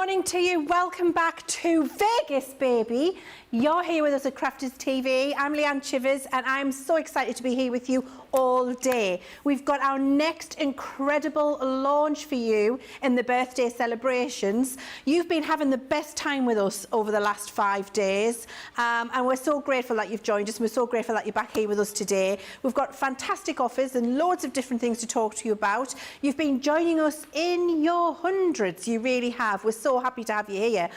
morning to you. Welcome back to Vegas, baby. You're here with us at Crafters TV. I'm Leann Chivers and I'm so excited to be here with you all day. We've got our next incredible launch for you in the birthday celebrations. You've been having the best time with us over the last 5 days and we're so grateful that you've joined us. We're so grateful that you're back here with us today. We've got fantastic offers and loads of different things to talk to you about. You've been joining us in your hundreds. You really have. We're so happy to have you here.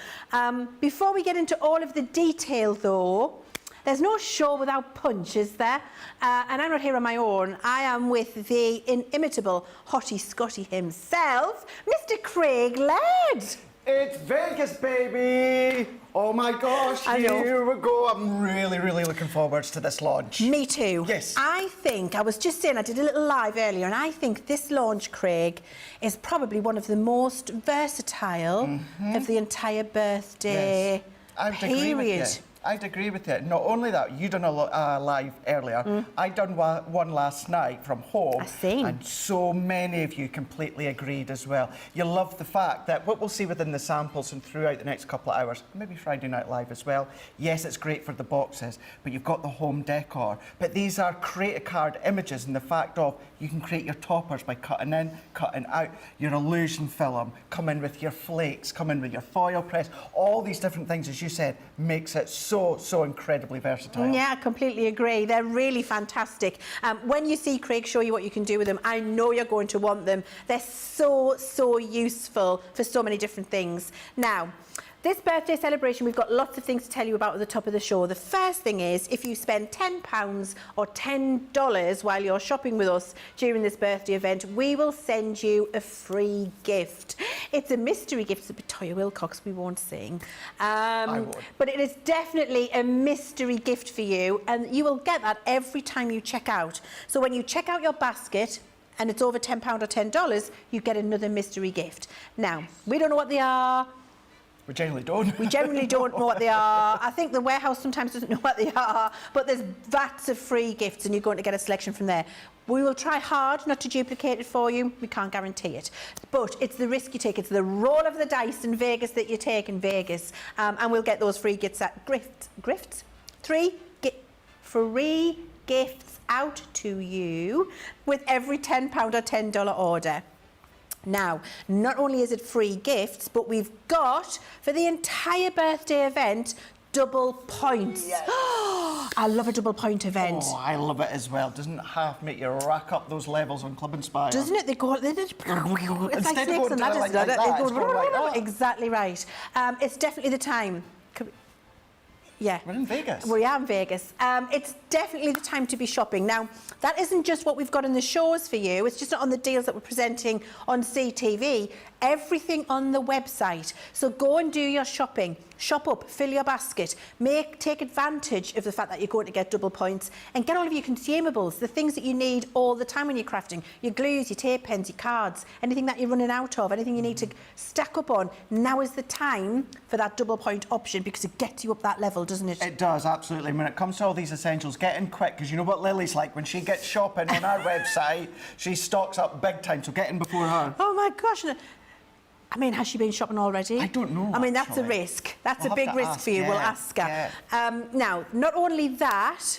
Before we get into all of the details though, there's no show without punch, is there? And I'm not here on my own. I am with the inimitable Hottie Scotty himself, Mr. Craig Laird. It's Vegas, baby! Oh my gosh, here we go. I'm really looking forward to this launch. Me too. Yes. I was just saying, I did a little live earlier, and I think this launch, Craig, is probably one of the most versatile of the entire birthday period. I'd agree with you. Not only that, you done a live earlier. I done one last night from home. I've seen. And so many of you completely agreed as well. You love the fact that what we'll see within the samples and throughout the next couple of hours, maybe Friday Night Live as well. Yes, it's great for the boxes, but you've got the home decor. But these are create a card images, and the fact of you can create your toppers by cutting in, cutting out, your illusion film, come in with your flakes, come in with your foil press, all these different things, as you said, makes it so incredibly versatile. Yeah, I completely agree. They're really fantastic. When you see Craig show you what you can do with them, I know you're going to want them. They're so useful for so many different things. Now, this birthday celebration, we've got lots of things to tell you about at the top of the show. The first thing is, if you spend £10 or $10 while you're shopping with us during this birthday event, we will send you a free gift. It's a mystery gift. It's a Toya Wilcox, we won't sing. But it is definitely a mystery gift for you, and you will get that every time you check out. So when you check out your basket, and it's over £10 or $10, you get another mystery gift. Now, we don't know what they are. We generally don't. We generally don't know what they are. I think the warehouse sometimes doesn't know what they are, but there's vats of free gifts and you're going to get a selection from there. We will try hard not to duplicate it for you. We can't guarantee it. But it's the risk you take. It's the roll of the dice in Vegas that you take in Vegas. And we'll get those free gifts at free gifts out to you with every £10 or $10 order. Now, not only is it free gifts, but we've got, for the entire birthday event, double points. Yes. I love a double point event. Oh, I love it as well. Doesn't half make you rack up those levels on Club Inspire? Doesn't it? They go, it's like snakes and ladders. Exactly right. It's definitely the time. Yeah. We're in Vegas. We are in Vegas. It's definitely the time to be shopping. Now, that isn't just what we've got in the shows for you. It's just not on the deals that we're presenting on CTV. Everything on the website. So go and do your shopping. Shop up, fill your basket. Take advantage of the fact that you're going to get double points and get all of your consumables, the things that you need all the time when you're crafting. Your glues, your tape pens, your cards, anything that you're running out of, anything you need to stack up on. Now is the time for that double point option because it gets you up that level, doesn't it? It does, absolutely. When it comes to all these essentials, get in quick, because you know what Lily's like. When she gets shopping on our website, she stocks up big time, so get in before her. Oh my gosh. I mean, has she been shopping already? I don't know. I mean, that's a risk. That's a big risk for you. We'll ask her. Yeah. Now, not only that,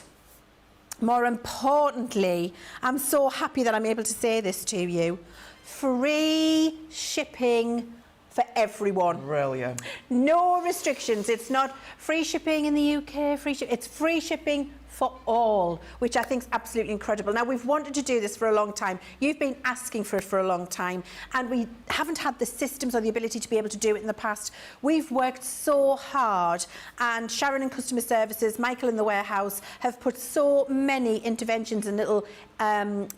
more importantly, I'm so happy that I'm able to say this to you. Free shipping for everyone. Brilliant. No restrictions. It's not free shipping in the UK, it's free shipping for all, which I think is absolutely incredible. Now, we've wanted to do this for a long time. You've been asking for it for a long time, and we haven't had the systems or the ability to be able to do it in the past. We've worked so hard, and Sharon in customer services, Michael in the warehouse, have put so many interventions and little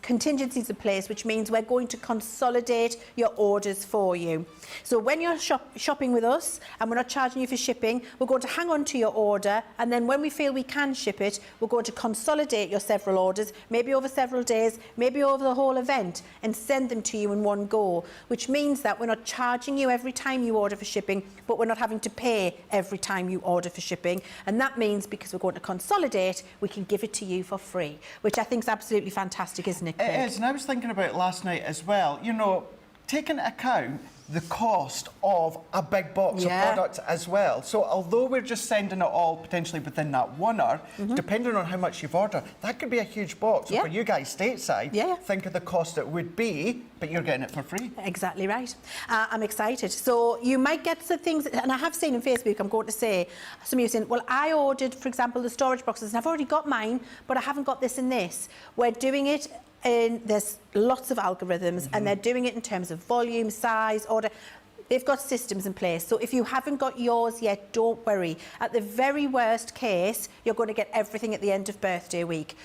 contingencies in place, which means we're going to consolidate your orders for you. So when you're shopping with us, and we're not charging you for shipping, we're going to hang on to your order, and then when we feel we can ship it, we're going to consolidate your several orders, maybe over several days, maybe over the whole event, and send them to you in one go, which means that we're not charging you every time you order for shipping, but we're not having to pay every time you order for shipping. And that means, because we're going to consolidate, we can give it to you for free, which I think is absolutely fantastic, isn't it, Craig? It is, and I was thinking about it last night as well. You know, take into account, the cost of a big box Yeah. of product as well. So although we're just sending it all potentially within that 1 hour, depending on how much you've ordered, that could be a huge box. So Yeah. for you guys stateside, Yeah. think of the cost it would be, but you're getting it for free. Exactly right. I'm excited. So you might get some things, and I have seen on Facebook, I'm going to say, some of you saying, well, I ordered, for example, the storage boxes, and I've already got mine, but I haven't got this and this. We're doing it in, there's lots of algorithms, and they're doing it in terms of volume, size, order. They've got systems in place. So if you haven't got yours yet, don't worry. At the very worst case, you're going to get everything at the end of birthday week.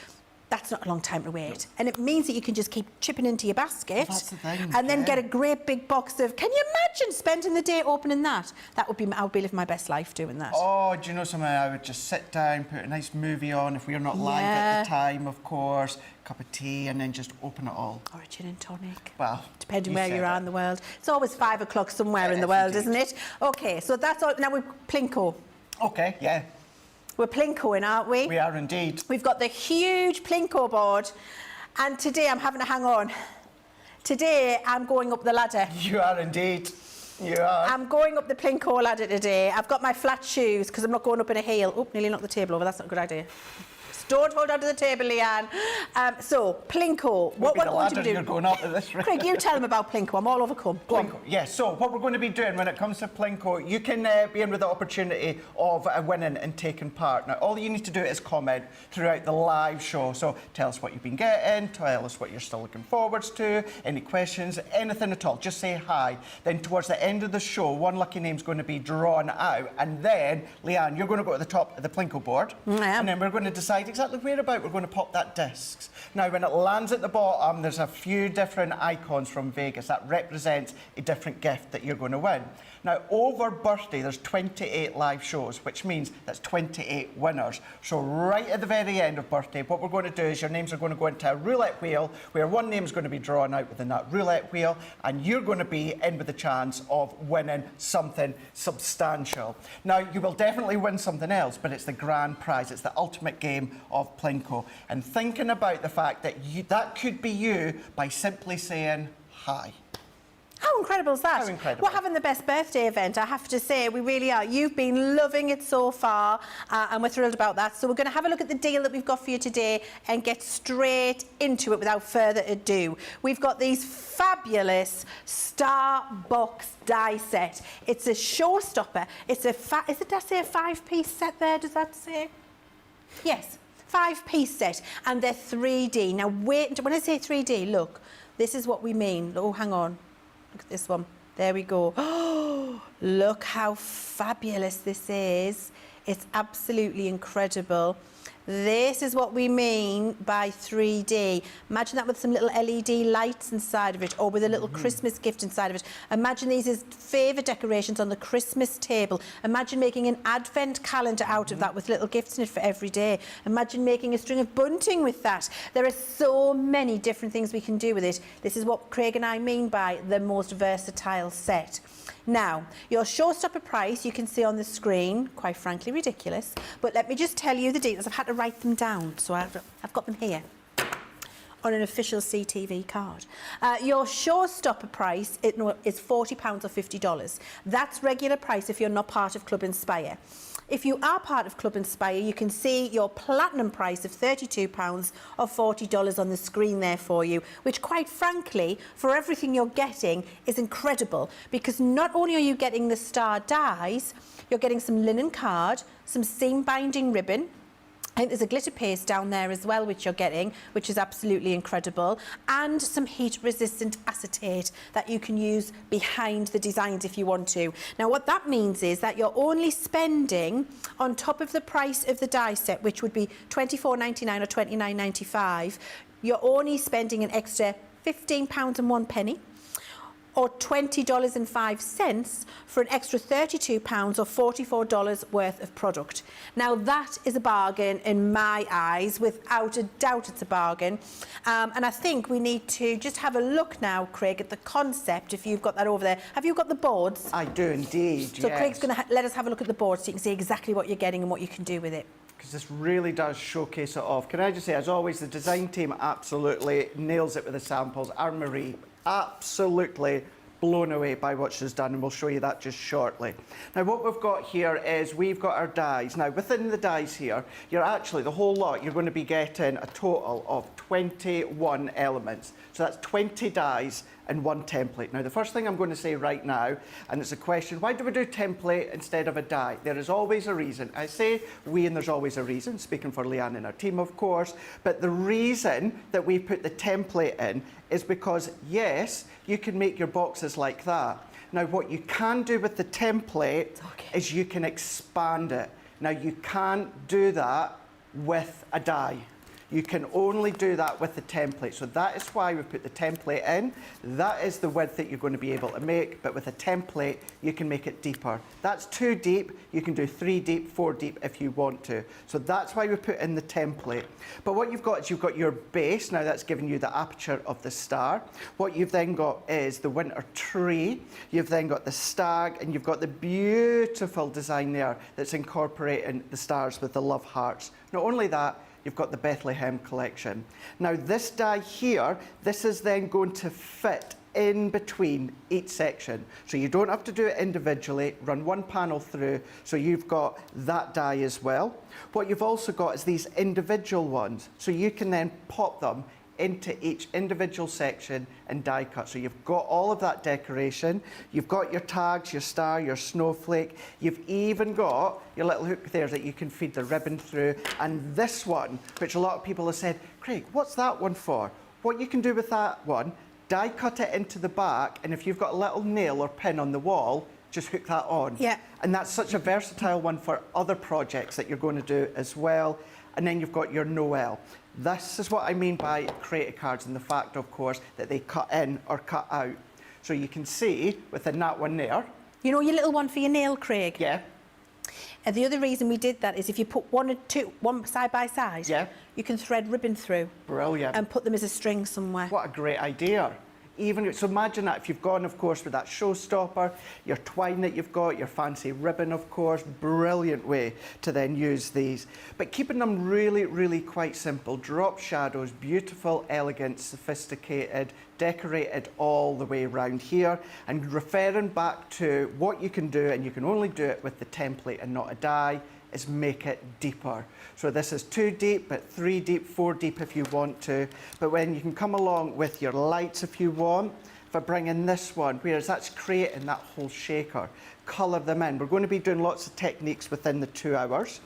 That's not a long time to wait. And it means that you can just keep chipping into your basket. That's the thing, and then yeah. get a great big box of, can you imagine spending the day opening that? That would be, I would be living my best life doing that. Oh, do you know something? I would just sit down, put a nice movie on if we're not live Yeah. at the time, of course, cup of tea, and then just open it all. Or a gin and tonic. Well, Depending you where said you are it. in the world. It's always 5 o'clock somewhere in the Yes, world, indeed. isn't it? Okay, so that's all. Now we're Plinko. Okay, yeah, We're Plinkoing, aren't we? we are indeed. We've got the huge Plinko board, and today I'm having to hang on. Today I'm going up the ladder. You are indeed. You are. I'm going up the Plinko ladder today. I've got my flat shoes because I'm not going up in a heel. Oh, nearly knocked the table over. That's not a good idea. Don't hold onto the table, Leann. So, Plinko, what we're going to be You're doing... going up at this rate. Craig, you tell them about Plinko. I'm all overcome. Go on. Plinko. Yes, so what we're going to be doing when it comes to Plinko, you can be in with the opportunity of winning and taking part. Now, all you need to do is comment throughout the live show. So tell us what you've been getting, tell us what you're still looking forwards to, any questions, anything at all. Just say hi. Then towards the end of the show, one lucky name's going to be drawn out. And then, Leann, you're going to go to the top of the Plinko board. I am. And then we're going to decide exactly whereabout we're going to pop that discs. Now, when it lands at the bottom, there's a few different icons from Vegas that represents a different gift that you're going to win. Now, over birthday, there's 28 live shows, which means that's 28 winners. So right at the very end of birthday, what we're going to do is your names are going to go into a roulette wheel, where one name is going to be drawn out within that roulette wheel, and you're going to be in with the chance of winning something substantial. Now, you will definitely win something else, but it's the grand prize. It's the ultimate game of Plinko. And thinking about the fact that that could be you by simply saying hi. How incredible is that? How incredible. We're having the best birthday event, I have to say. We really are. You've been loving it so far, and we're thrilled about that. So we're going to have a look at the deal that we've got for you today and get straight into it without further ado. We've got these fabulous Starbox die set. It's a showstopper. It's a, did I say a 5-piece set there? Does that say? Yes. 5-piece set, and they're 3D. Now, wait, when I say 3D, look, this is what we mean. Oh, hang on. Look at this one. There we go. Oh, look how fabulous this is. It's absolutely incredible. This is what we mean by 3D. Imagine that with some little LED lights inside of it, or with a little Christmas gift inside of it. Imagine these as favourite decorations on the Christmas table. Imagine making an advent calendar out of that with little gifts in it for every day. Imagine making a string of bunting with that. There are so many different things we can do with it. This is what Craig and I mean by the most versatile set. Now, your showstopper price you can see on the screen, quite frankly ridiculous, but let me just tell you the details. I've had to write them down, so I've got them here on an official CTV card. Your showstopper price is £40 or $50. That's regular price if you're not part of Club Inspire. If you are part of Club Inspire, you can see your platinum price of £32 or $40 on the screen there for you, which quite frankly, for everything you're getting, is incredible, because not only are you getting the star dies, you're getting some linen card, some seam binding ribbon, I think there's a glitter paste down there as well, which you're getting, which is absolutely incredible, and some heat-resistant acetate that you can use behind the designs if you want to. Now, what that means is that you're only spending, on top of the price of the die set, which would be £24.99 or £29.95, you're only spending an extra £15.01 or $20.05 for an extra £32 or $44 worth of product. Now, that is a bargain in my eyes. Without a doubt, it's a bargain. And I think we need to just have a look now, Craig, at the concept, if you've got that over there. Have you got the boards? I do indeed, So yes. Craig's going to let us have a look at the board so you can see exactly what you're getting and what you can do with it. Because this really does showcase it off. Can I just say, as always, the design team absolutely nails it with the samples. Our Marie absolutely blown away by what she's done, and we'll show you that just shortly. Now, what we've got here is we've got our dies. Now, within the dies here, you're actually, the whole lot, you're going to be getting a total of 21 elements. So that's 20 dies in one template. Now, the first thing I'm going to say right now, and it's a question, why do we do template instead of a die? There is always a reason. I say we, and there's always a reason, speaking for Leann and our team, of course, but the reason that we put the template in is because, yes, you can make your boxes like that. Now, what you can do with the template is you can expand it. Now, you can't do that with a die. You can only do that with the template. So that is why we put the template in. That is the width that you're going to be able to make, but with a template, you can make it deeper. That's 2 deep. You can do 3 deep, 4 deep if you want to. So that's why we put in the template. But what you've got is you've got your base. Now that's giving you the aperture of the star. What you've then got is the winter tree. You've then got the stag, and you've got the beautiful design there that's incorporating the stars with the love hearts. Not only that, you've got the Bethlehem collection. Now this die here, this is then going to fit in between each section. So you don't have to do it individually, run one panel through, so you've got that die as well. What you've also got is these individual ones, so you can then pop them into each individual section and die cut. So you've got all of that decoration, you've got your tags, your star, your snowflake, you've even got your little hook there that you can feed the ribbon through, and this one, which a lot of people have said, Craig, what's that one for? What you can do with that one, die cut it into the back, and if you've got a little nail or pin on the wall, just hook that on. Yeah. And that's such a versatile one for other projects that you're going to do as well. And then you've got your Noel. This is what I mean by creative cards, and the fact, of course, that they cut in or cut out. So you can see within that one there. You know your little one for your nail, Craig? Yeah. And the other reason we did that is if you put one side by side, yeah, you can thread ribbon through. Brilliant. And put them as a string somewhere. What a great idea. Even so, imagine that if you've gone, of course, with that showstopper, your twine that you've got, your fancy ribbon, of course, brilliant way to then use these. But keeping them really, really quite simple. Drop shadows, beautiful, elegant, sophisticated, decorated all the way around here, and referring back to what you can do, and you can only do it with the template and not a die, is make it deeper. So this is 2 deep, but 3 deep, 4 deep if you want to. But when you can come along with your lights if you want. If I bring in this one, whereas that's creating that whole shaker, colour them in. We're going to be doing lots of techniques within the 2 hours.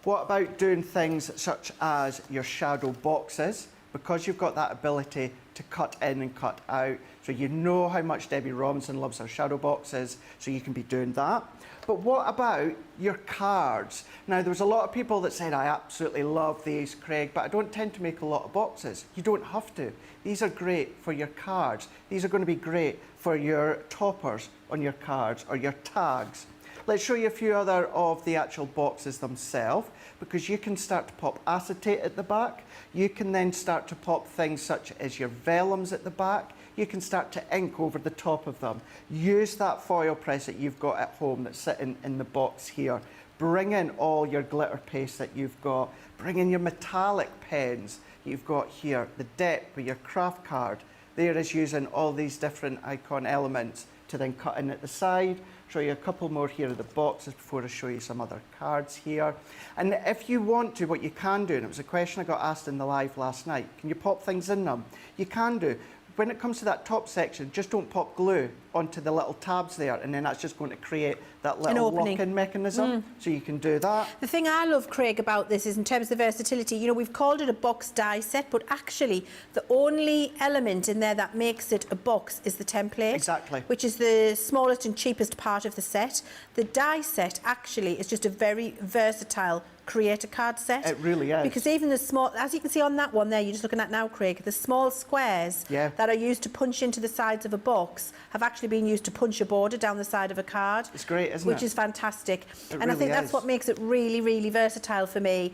What about doing things such as your shadow boxes? Because you've got that ability to cut in and cut out. So you know how much Debbie Robinson loves her shadow boxes, so you can be doing that. But what about your cards? Now, there was a lot of people that said, I absolutely love these, Craig, but I don't tend to make a lot of boxes. You don't have to. These are great for your cards. These are going to be great for your toppers on your cards or your tags. Let's show you a few other of the actual boxes themselves, because you can start to pop acetate at the back. You can then start to pop things such as your vellums at the back. You can start to ink over the top of them. Use that foil press that you've got at home that's sitting in the box here. Bring in all your glitter paste that you've got. Bring in your metallic pens you've got here. The deck with your craft card. There is using all these different icon elements to then cut in at the side. Show you a couple more here of the boxes before I show you some other cards here. And if you want to, what you can do, and it was a question I got asked in the live last night, can you pop things in them? You can do. When it comes to that top section, just don't pop glue onto the little tabs there, and then that's just going to create that little lock-in mechanism. So you can do that. The thing I love, Craig, about this is in terms of versatility, you know, we've called it a box die set, but actually the only element in there that makes it a box is the template. Exactly. Which is the smallest and cheapest part of the set. The die set actually is just a very versatile creator card set. It really is. Because even the small, as you can see on that one there, you're just looking at now, Craig, the small squares that are used to punch into the sides of a box have actually been used to punch a border down the side of a card. It's great, isn't it? Which is fantastic. It and I think really that's is. what makes it really, really versatile for me.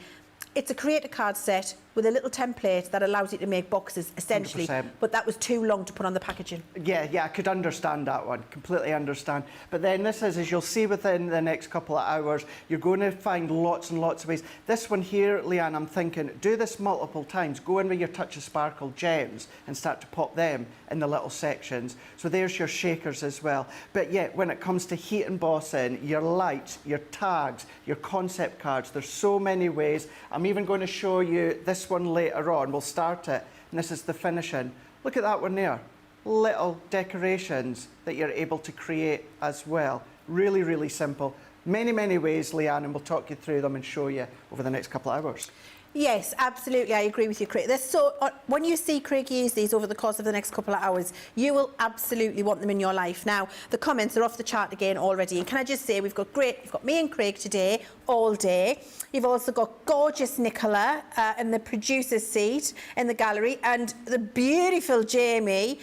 It's a creator card set, with a little template that allows you to make boxes, essentially. 100%. But that was too long to put on the packaging. Yeah, I could understand that one, completely understand. But then this is, as you'll see within the next couple of hours, you're going to find lots and lots of ways. This one here, Leann, I'm thinking, do this multiple times. Go in with your Touch of Sparkle gems and start to pop them in the little sections. So there's your shakers as well. But yeah, when it comes to heat embossing, your lights, your tags, your concept cards, there's so many ways. I'm even going to show you this one later on. We'll start it, and this is the finishing. Look at that one there. Little decorations that you're able to create as well. Really, really simple. Many, many ways, Leann, and we'll talk you through them and show you over the next couple of hours. Yes, absolutely. I agree with you, Craig. When you see Craig use these over the course of the next couple of hours, you will absolutely want them in your life. Now, the comments are off the chart again already. And can I just say, we've got me and Craig today, all day. You've also got gorgeous Nicola in the producer's seat in the gallery, and the beautiful Jamie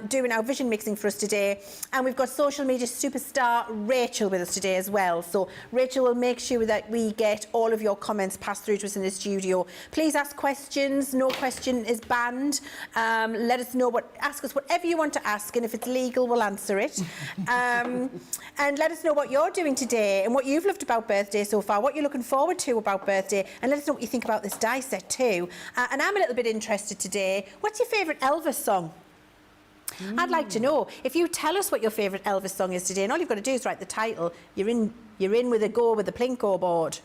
doing our vision mixing for us today. And we've got social media superstar Rachel with us today as well. So Rachel will make sure that we get all of your comments passed through to us in the studio. Please ask questions. No question is banned. Let us know ask us whatever you want to ask, and if it's legal, we'll answer it. And let us know what you're doing today and what you've loved about birthday so far, what you're looking forward to about birthday, and let us know what you think about this die set too. And I'm a little bit interested today. What's your favourite Elvis song? I'd like to know. If you tell us what your favourite Elvis song is today, and all you've got to do is write the title, you're in with a go with the Plinko board.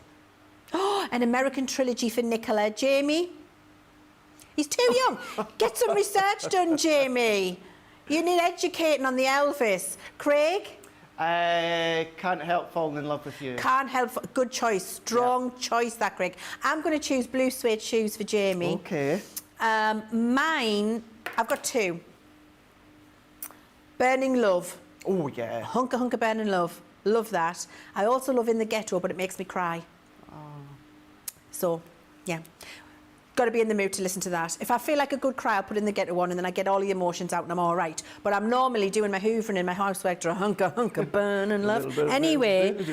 Oh, an American trilogy for Nicola. Jamie? He's too young. Get some research done, Jamie. You need educating on the Elvis. Craig? I can't help falling in love with you. Can't help. Good choice. Strong choice, that, Craig. I'm going to choose blue suede shoes for Jamie. Okay. Mine, I've got two. Burning Love. Oh, yeah. Hunker, hunker, burning love. Love that. I also love In the Ghetto, but it makes me cry. So, yeah, got to be in the mood to listen to that. If I feel like a good cry, I'll put In the Ghetto on, and then I get all the emotions out and I'm all right. But I'm normally doing my hoovering in my housework to a hunker, hunker, burning love. Anyway,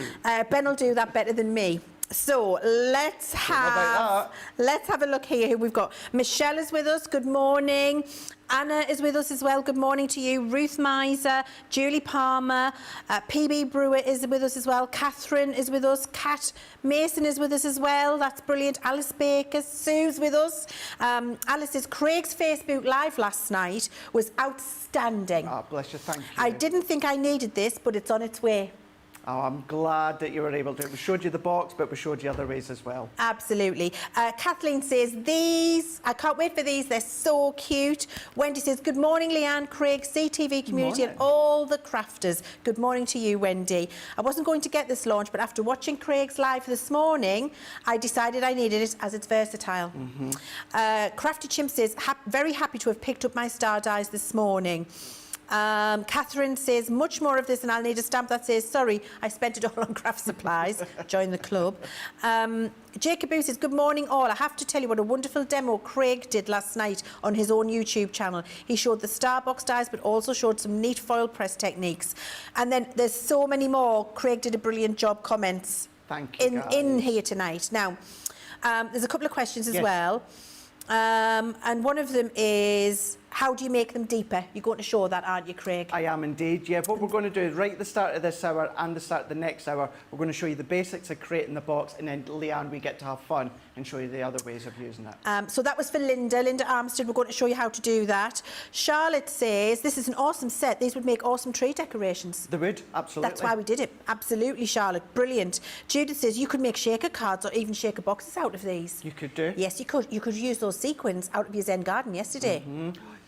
Ben will do that better than me. So let's have a look here who we've got. Michelle is with us. Good morning. Anna is with us as well. Good morning to you. Ruth Miser, Julie Palmer, PB Brewer is with us as well. Catherine is with us. Kat Mason is with us as well. That's brilliant. Alice Baker, Sue's with us. Alice says Craig's Facebook Live last night was outstanding. Oh, bless you, thank you. I didn't think I needed this, but it's on its way. Oh, I'm glad that you were able to. We showed you the box, but we showed you other ways as well. Absolutely. Kathleen says, I can't wait for these. They're so cute. Wendy says, good morning, Leann, Craig, CTV community and all the crafters. Good morning to you, Wendy. I wasn't going to get this launch, but after watching Craig's live this morning, I decided I needed it as it's versatile. Crafty Chimp says, very happy to have picked up my star dies this morning. Catherine says, much more of this and I'll need a stamp that says, sorry, I spent it all on craft supplies. Join the club. Jacob says, good morning all. I have to tell you what a wonderful demo Craig did last night on his own YouTube channel. He showed the Starbox dies, but also showed some neat foil press techniques. And then there's so many more. Craig did a brilliant job comments. Thank you, in here tonight. Now, there's a couple of questions as well. And one of them is, how do you make them deeper? You're going to show that, aren't you, Craig? I am indeed, yeah. What we're going to do is right at the start of this hour and the start of the next hour, we're going to show you the basics of creating the box, and then, Leann, we get to have fun and show you the other ways of using it. So that was for Linda Armstead. We're going to show you how to do that. Charlotte says, this is an awesome set. These would make awesome tree decorations. They would, absolutely. That's why we did it. Absolutely, Charlotte. Brilliant. Judith says, you could make shaker cards or even shaker boxes out of these. You could do. Yes, you could. You could use those sequins out of your Zen garden yesterday.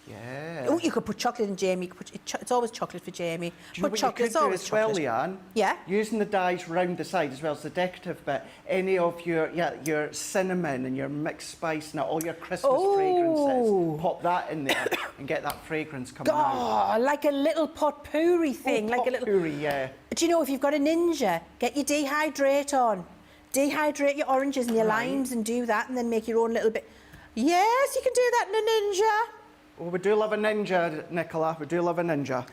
Yeah. Oh, you could put chocolate in Jamie. It's always chocolate for Jamie. Do you know what you could do as well, Leann? Yeah. Using the dies round the side as well as the decorative bit. Any of your cinnamon and your mixed spice and all your Christmas fragrances. Pop that in there and get that fragrance coming out. Like a little potpourri thing. Like a little potpourri, yeah. Do you know, if you've got a Ninja, get your dehydrate on. Dehydrate your oranges and your limes and do that, and then make your own little bit. Yes, you can do that in a Ninja. Well, we do love a ninja, Nicola. We do love a ninja.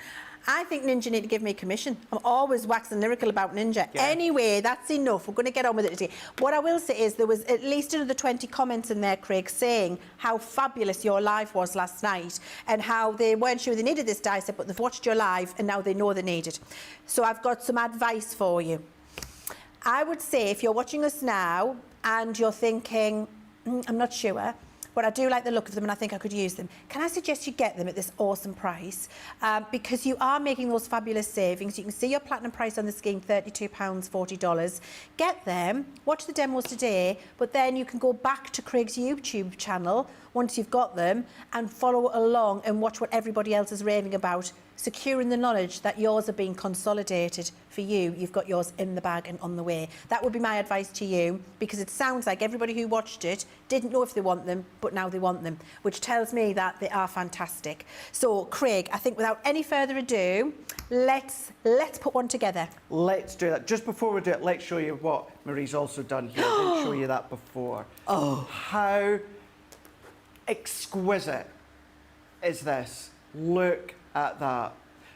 I think Ninja need to give me a commission. I'm always waxing lyrical about Ninja. Yeah. Anyway, that's enough. We're going to get on with it today. What I will say is there was at least another 20 comments in there, Craig, saying how fabulous your live was last night and how they weren't sure they needed this die set, but they've watched your live and now they know they need it. So I've got some advice for you. I would say if you're watching us now and you're thinking, I'm not sure, but I do like the look of them and I think I could use them. Can I suggest you get them at this awesome price? Because you are making those fabulous savings. You can see your platinum price on the scheme, £32, $40. Get them, watch the demos today, but then you can go back to Craig's YouTube channel once you've got them and follow along and watch what everybody else is raving about, securing the knowledge that yours are being consolidated for you. You've got yours in the bag and on the way. That would be my advice to you, because it sounds like everybody who watched it didn't know if they want them, but now they want them, which tells me that they are fantastic. So, Craig, I think without any further ado, let's put one together. Let's do that. Just before we do it, let's show you what Marie's also done here. I didn't show you that before. Oh. How exquisite is this? Look at that.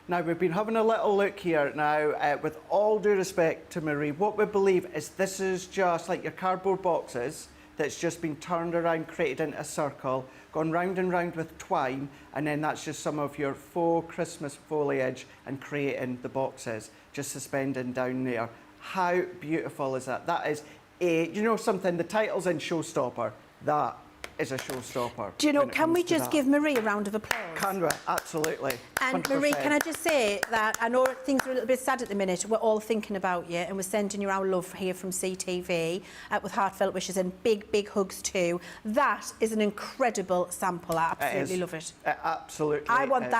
Now, we've been having a little look here now, with all due respect to Marie, what we believe is this is just like your cardboard boxes that's just been turned around, created into a circle, gone round and round with twine, and then that's just some of your faux Christmas foliage and creating the boxes, just suspending down there. How beautiful is that? That is you know something, the title's in Showstopper. That is a showstopper. Do you know, can we just give Marie a round of applause? Can we? Absolutely. And 100%. Marie, can I just say that I know things are a little bit sad at the minute. We're all thinking about you and we're sending you our love here from CTV with heartfelt wishes and big, big hugs too. That is an incredible sample. I absolutely love it. Absolutely. I want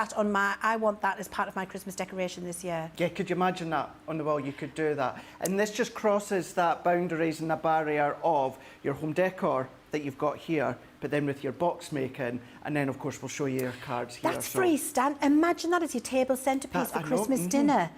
that as part of my Christmas decoration this year. Yeah, could you imagine that on the wall? You could do that. And this just crosses that boundaries and the barrier of your home decor that you've got here, but then with your box making, and then of course we'll show you your cards here. That's freestand. Imagine that as your table centrepiece for Christmas dinner.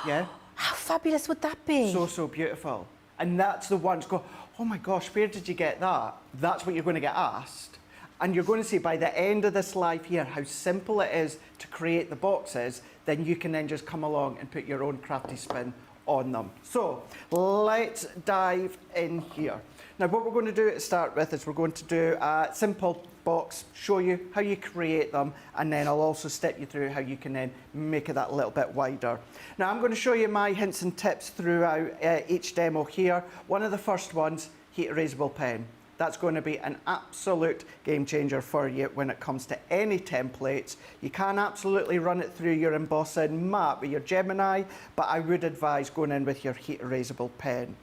Yeah. How fabulous would that be? So beautiful. And that's the ones go, oh my gosh, where did you get that? That's what you're going to get asked. And you're going to see by the end of this live here how simple it is to create the boxes. Then you can then just come along and put your own crafty spin on them. So let's dive in here. Now, what we're going to do to start with is we're going to do a simple box, show you how you create them, and then I'll also step you through how you can then make it that little bit wider. Now, I'm going to show you my hints and tips throughout each demo here. One of the first ones, heat erasable pen. That's going to be an absolute game changer for you when it comes to any templates. You can absolutely run it through your embossing mat with your Gemini, but I would advise going in with your heat erasable pen.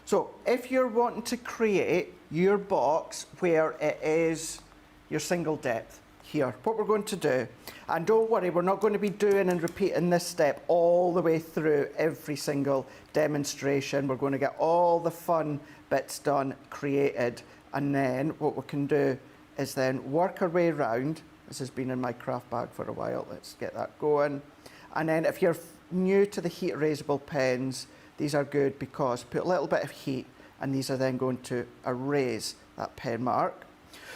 So if you're wanting to create your box where it is your single depth here, what we're going to do, and don't worry, we're not going to be doing and repeating this step all the way through every single demonstration. We're going to get all the fun bits done, created, and then what we can do is then work our way around. This has been in my craft bag for a while. Let's get that going. And then if you're new to the heat erasable pens, these are good because put a little bit of heat and these are then going to erase that pen mark.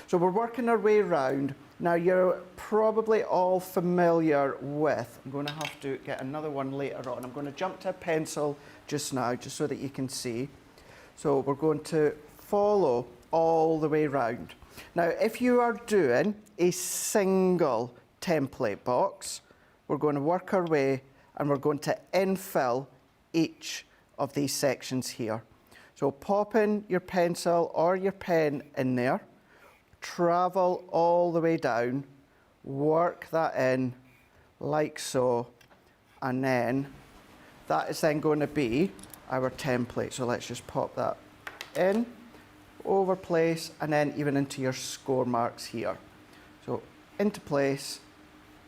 So we're working our way around. Now you're probably all familiar with, I'm going to have to get another one later on. I'm going to jump to a pencil just now, just so that you can see. So we're going to follow all the way around. Now if you are doing a single template box, we're going to work our way and we're going to infill each of these sections here. So pop in your pencil or your pen in there, travel all the way down, work that in like so, and then that is then going to be our template. So let's just pop that in, over place, and then even into your score marks here. So into place,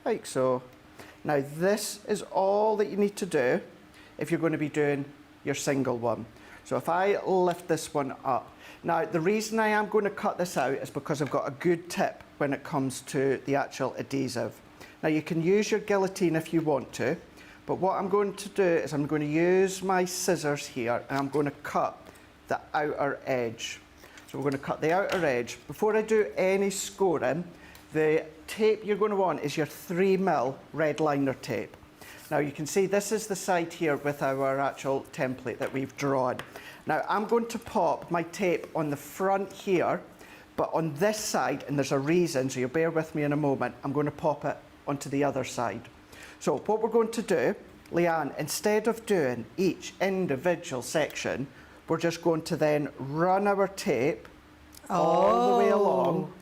like so. Now this is all that you need to do if you're going to be doing your single one. So if I lift this one up. Now the reason I am going to cut this out is because I've got a good tip when it comes to the actual adhesive. Now you can use your guillotine if you want to, but what I'm going to do is I'm going to use my scissors here and I'm going to cut the outer edge. So we're going to cut the outer edge. Before I do any scoring, the tape you're going to want is your 3mm red liner tape. Now you can see this is the side here with our actual template that we've drawn. Now I'm going to pop my tape on the front here, but on this side, and there's a reason, so you'll bear with me in a moment, I'm going to pop it onto the other side. So what we're going to do, Leann, instead of doing each individual section, we're just going to then run our tape all the way along.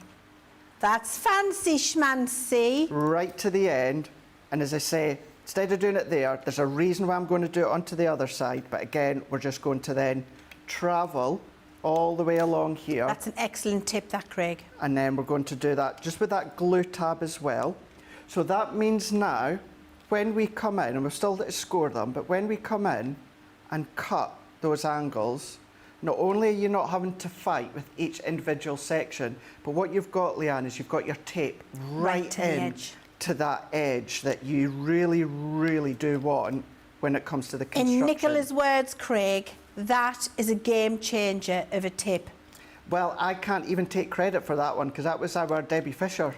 That's fancy schmancy. Right to the end. And as I say, instead of doing it there's a reason why I'm going to do it onto the other side. But again, we're just going to then travel all the way along here. That's an excellent tip, that, Craig. And then we're going to do that just with that glue tab as well. So that means now, when we come in, and we're still to score them, but when we come in and cut those angles, not only are you not having to fight with each individual section, but what you've got, Leann, is you've got your tape right to the in edge. to that edge that you really, really do want when it comes to the construction. In Nicola's words, Craig, that is a game changer of a tip. Well, I can't even take credit for that one because that was our Debbie Fisher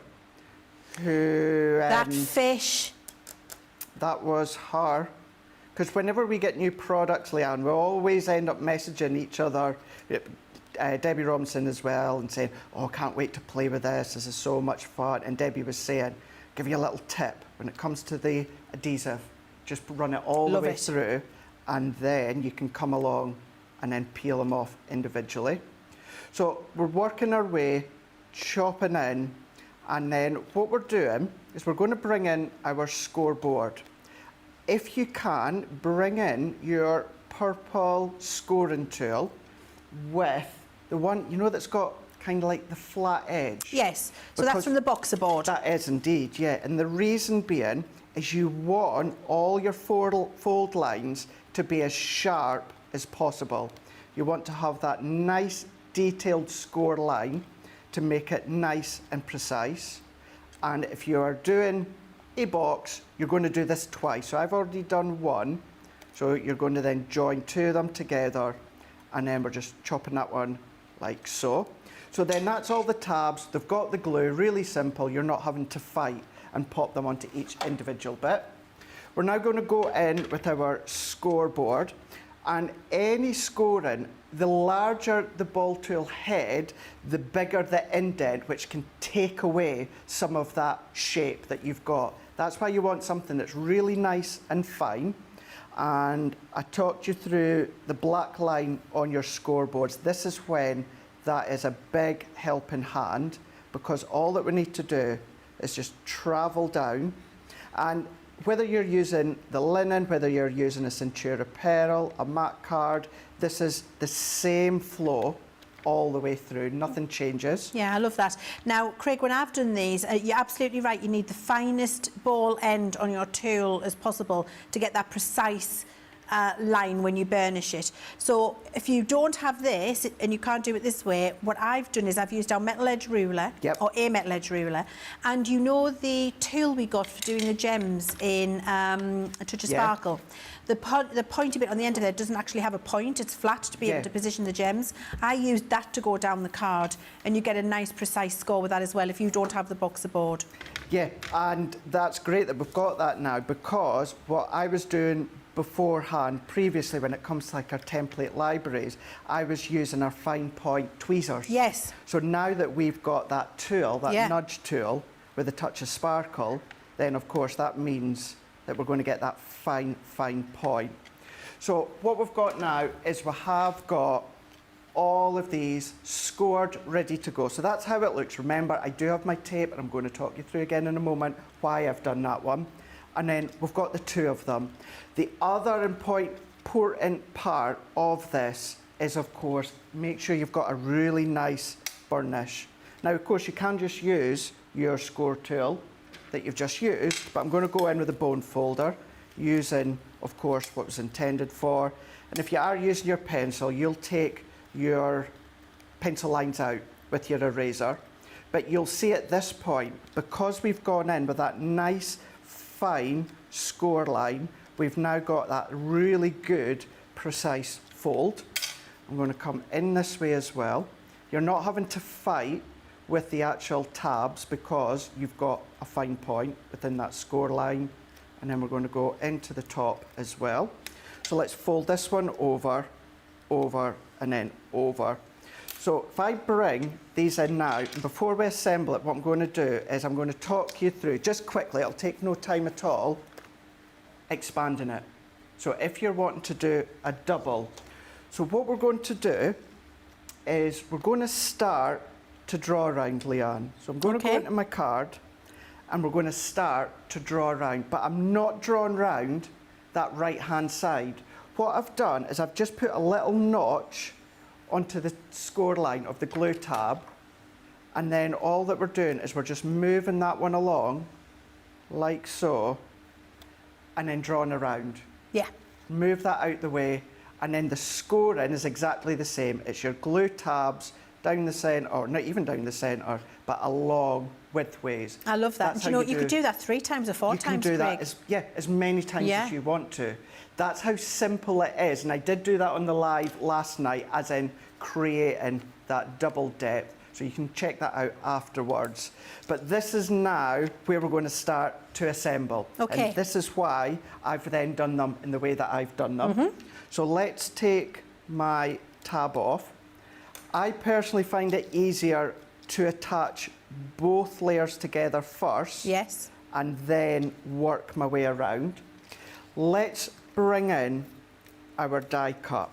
who... that fish. That was her. Because whenever we get new products, Leann, we always end up messaging each other, Debbie Robinson as well, and saying, oh, can't wait to play with this. This is so much fun. And Debbie was saying, give you a little tip. When it comes to the adhesive, just run it all the way through, and then you can come along and then peel them off individually. So we're working our way, chopping in, and then what we're doing is we're going to bring in our scoreboard. If you can, bring in your purple scoring tool with the one, you know, that's got kind of like the flat edge. Yes, so that's from the boxer board. That is indeed, yeah. And the reason being is you want all your fold lines to be as sharp as possible. You want to have that nice detailed score line to make it nice and precise. And if you are doing a box, you're going to do this twice. So I've already done one. So you're going to then join two of them together, and then we're just chopping that one like so. So then that's all the tabs. They've got the glue, really simple. You're not having to fight and pop them onto each individual bit. We're now going to go in with our scoreboard, and any scoring, the larger the ball tool head, the bigger the indent, which can take away some of that shape that you've got. That's why you want something that's really nice and fine. And I talked you through the black line on your scoreboards. This is when that is a big helping hand, because all that we need to do is just travel down. And whether you're using the linen, whether you're using a Centura Pearl, a matte card, this is the same flow all the way through, nothing changes. Yeah, I love that. Now, Craig, when I've done these, you're absolutely right, you need the finest ball end on your tool as possible to get that precise line when you burnish it. So if you don't have this and you can't do it this way, what I've done is I've used our metal edge ruler, or a metal edge ruler, and you know the tool we got for doing the gems in A Touch of Sparkle? The pointy bit on the end of there doesn't actually have a point, it's flat to be able to position the gems. I used that to go down the card, and you get a nice precise score with that as well if you don't have the boxer board. Yeah, and that's great that we've got that now, because what I was doing beforehand, previously, when it comes to like our template libraries, I was using our fine point tweezers. Yes. So now that we've got that tool, that nudge tool with a touch of sparkle, then of course that means that we're going to get that fine point. So what we've got now is we have got all of these scored, ready to go. So that's how it looks. Remember, I do have my tape, and I'm going to talk you through again in a moment why I've done that one. And then we've got the two of them. The other important part of this is, of course, make sure you've got a really nice burnish. Now, of course, you can just use your score tool that you've just used, but I'm going to go in with a bone folder using, of course, what was intended for. And if you are using your pencil, you'll take your pencil lines out with your eraser. But you'll see at this point, because we've gone in with that nice fine score line, we've now got that really good precise fold. I'm going to come in this way as well. You're not having to fight with the actual tabs because you've got a fine point within that score line, and then we're going to go into the top as well. So let's fold this one over, over, and then over. So if I bring these in now, and before we assemble it, what I'm going to do is I'm going to talk you through, just quickly, it'll take no time at all, expanding it. So if you're wanting to do a double, so what we're going to do is we're going to start to draw around, Leann. So I'm going to go into my card and we're going to start to draw around, but I'm not drawing round that right-hand side. What I've done is I've just put a little notch onto the score line of the glue tab, and then all that we're doing is we're just moving that one along like so, and then drawing around. Yeah. Move that out the way, and then the scoring is exactly the same. It's your glue tabs down the centre, or not even down the centre, but along widthways. I love that. That's And you know, how you could do that 3 times or 4 times, You can do Craig. that as many times as you want to. That's how simple it is. And I did do that on the live last night, as in creating that double depth. So you can check that out afterwards. But this is now where we're going to start to assemble. Okay. And this is why I've then done them in the way that I've done them. So let's take my tab off. I personally find it easier to attach both layers together first. Yes. And then work my way around. Let's bring in our die cut.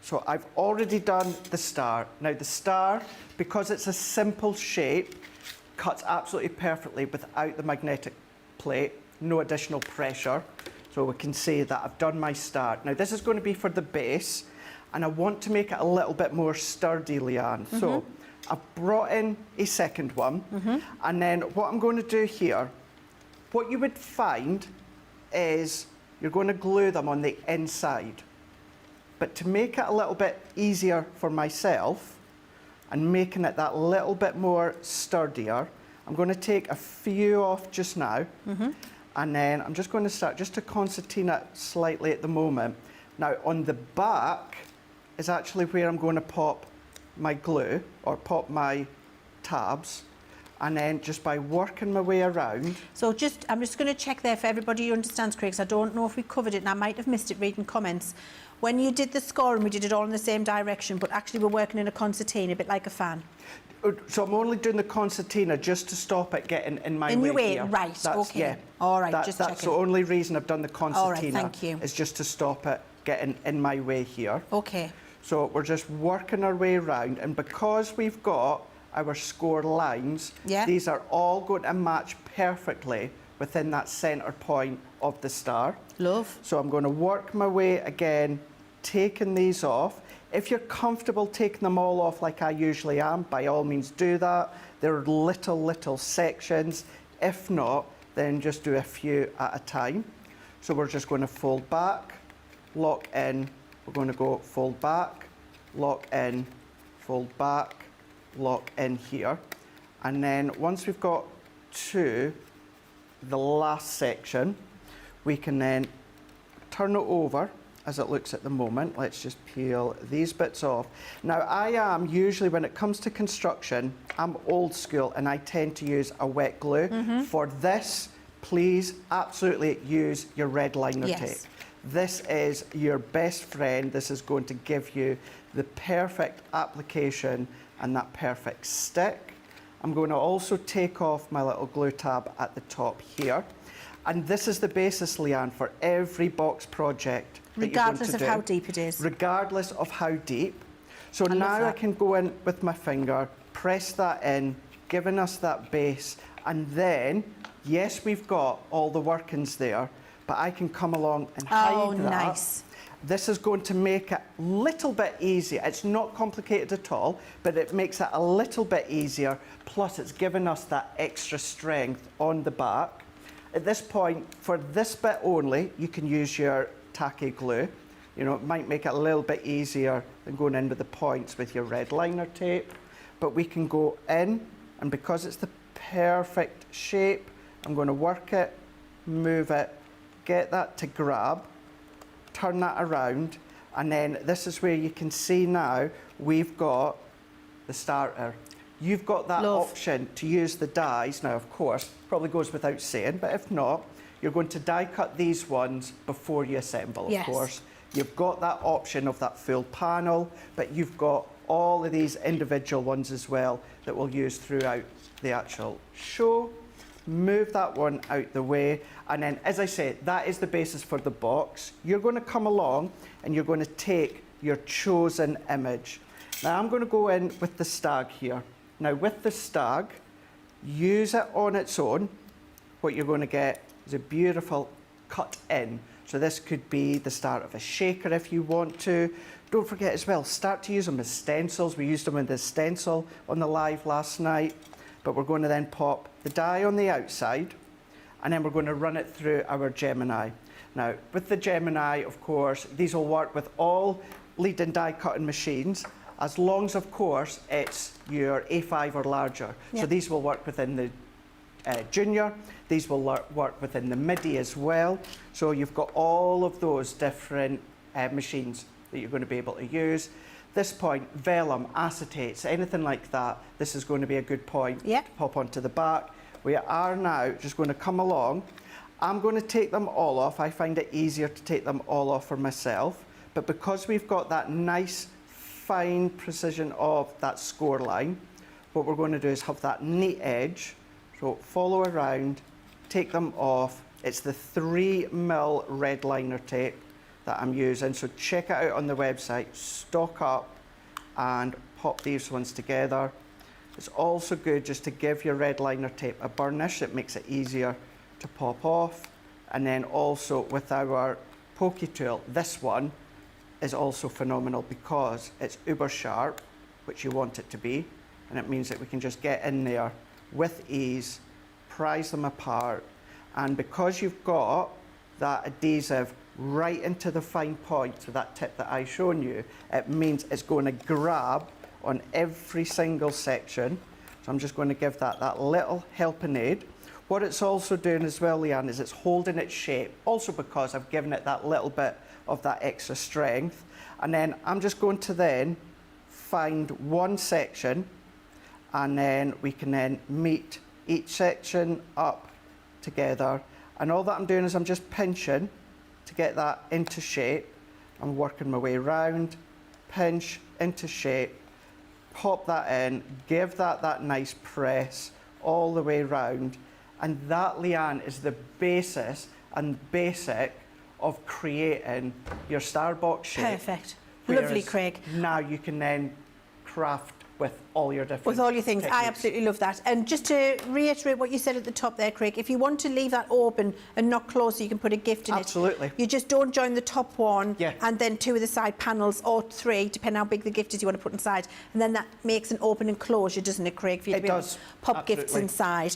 So I've already done the star. Now the star, because it's a simple shape, cuts absolutely perfectly without the magnetic plate, no additional pressure. So we can see that I've done my star. Now this is going to be for the base, and I want to make it a little bit more sturdy, Leann. So I've brought in a second one, and then what I'm going to do here, what you would find is you're going to glue them on the inside. But to make it a little bit easier for myself and making it that little bit more sturdier, I'm going to take a few off just now, and then I'm just going to start just to concertina it slightly at the moment. Now on the back is actually where I'm going to pop my glue, or pop my tabs, and then just by working my way around. So I'm just going to check there for everybody who understands, Craig, 'cause I don't know if we covered it, and I might have missed it reading comments. When you did the scoring, we did it all in the same direction, but actually we're working in a concertina, a bit like a fan. So I'm only doing the concertina just to stop it getting in my way. In your way, here. right, That's, okay. Yeah, all right, just that's checking. the only reason I've done the concertina. All right, thank you. Is just to stop it getting in my way here. Okay. So we're just working our way around, and because we've got our score lines, these are all going to match perfectly within that centre point of the star. Love. So I'm going to work my way again, taking these off. If you're comfortable taking them all off like I usually am, by all means do that. There are little sections. If not, then just do a few at a time. So we're just going to fold back, lock in. We're going to go fold back, lock in, fold back, lock in here. And then once we've got to the last section, we can then turn it over as it looks at the moment. Let's just peel these bits off. Now I am usually, when it comes to construction, I'm old school and I tend to use a wet glue. For this, please absolutely use your red liner tape. This is your best friend. This is going to give you the perfect application and that perfect stick. I'm going to also take off my little glue tab at the top here. And this is the basis, Leann, for every box project. Regardless of how deep it is. Regardless of how deep. So now I can go in with my finger, press that in, giving us that base, and then, yes, we've got all the workings there, but I can come along and hide that. Nice. This is going to make it a little bit easier. It's not complicated at all, but it makes it a little bit easier. Plus, it's given us that extra strength on the back. At this point, for this bit only, you can use your tacky glue. You know, it might make it a little bit easier than going in with the points with your red liner tape. But we can go in, and because it's the perfect shape, I'm going to work it, move it, get that to grab, turn that around, and then this is where you can see now we've got the starter. You've got that option to use the dies. Now, of course, probably goes without saying, but if not, you're going to die cut these ones before you assemble, of course. You've got that option of that full panel, but you've got all of these individual ones as well that we'll use throughout the actual show. Move that one out the way, and then, as I say, that is the basis for the box. You're going to come along and you're going to take your chosen image. Now I'm going to go in with the stag here. Now with the stag, use it on its own. What you're going to get is a beautiful cut in. So this could be the start of a shaker if you want to. Don't forget as well, start to use them as stencils. We used them in the stencil on the live last night. But we're going to then pop the die on the outside, and then we're going to run it through our Gemini. Now, with the Gemini, of course, these will work with all lead-in die cutting machines, as long as, of course, it's your A5 or larger. So these will work within the Junior. These will work within the MIDI as well. So you've got all of those different machines that you're going to be able to use. This point, vellum, acetates, anything like that, this is going to be a good point to pop onto the back. We are now just going to come along. I'm going to take them all off. I find it easier to take them all off for myself. But because we've got that nice, fine precision of that score line, what we're going to do is have that neat edge. So follow around, take them off. It's the 3mm red liner tape that I'm using. So check it out on the website, stock up and pop these ones together. It's also good just to give your red liner tape a burnish. It makes it easier to pop off. And then also with our pokey tool, this one is also phenomenal because it's uber sharp, which you want it to be. And it means that we can just get in there with ease, prise them apart. And because you've got that adhesive right into the fine point, so that tip that I've shown you, it means it's going to grab on every single section. So I'm just going to give that little helping aid. What it's also doing as well, Leann, is it's holding its shape, also because I've given it that little bit of that extra strength. And then I'm just going to then find one section, and then we can then meet each section up together. And all that I'm doing is I'm just pinching to get that into shape. I'm working my way around, pinch into shape, pop that in, give that nice press all the way around. And that, Leann, is the basis and basic of creating your Starbox shape. Perfect. Lovely, Craig. Now you can then craft with all your different with all your things. techniques. I absolutely love that. And just to reiterate what you said at the top there, Craig, if you want to leave that open and not close so you can put a gift in Absolutely. it, you just don't join the top one and then two of the side panels, or three, depending how big the gift is you want to put inside. And then that makes an open enclosure, doesn't it, Craig, for you to be able to pop gifts inside.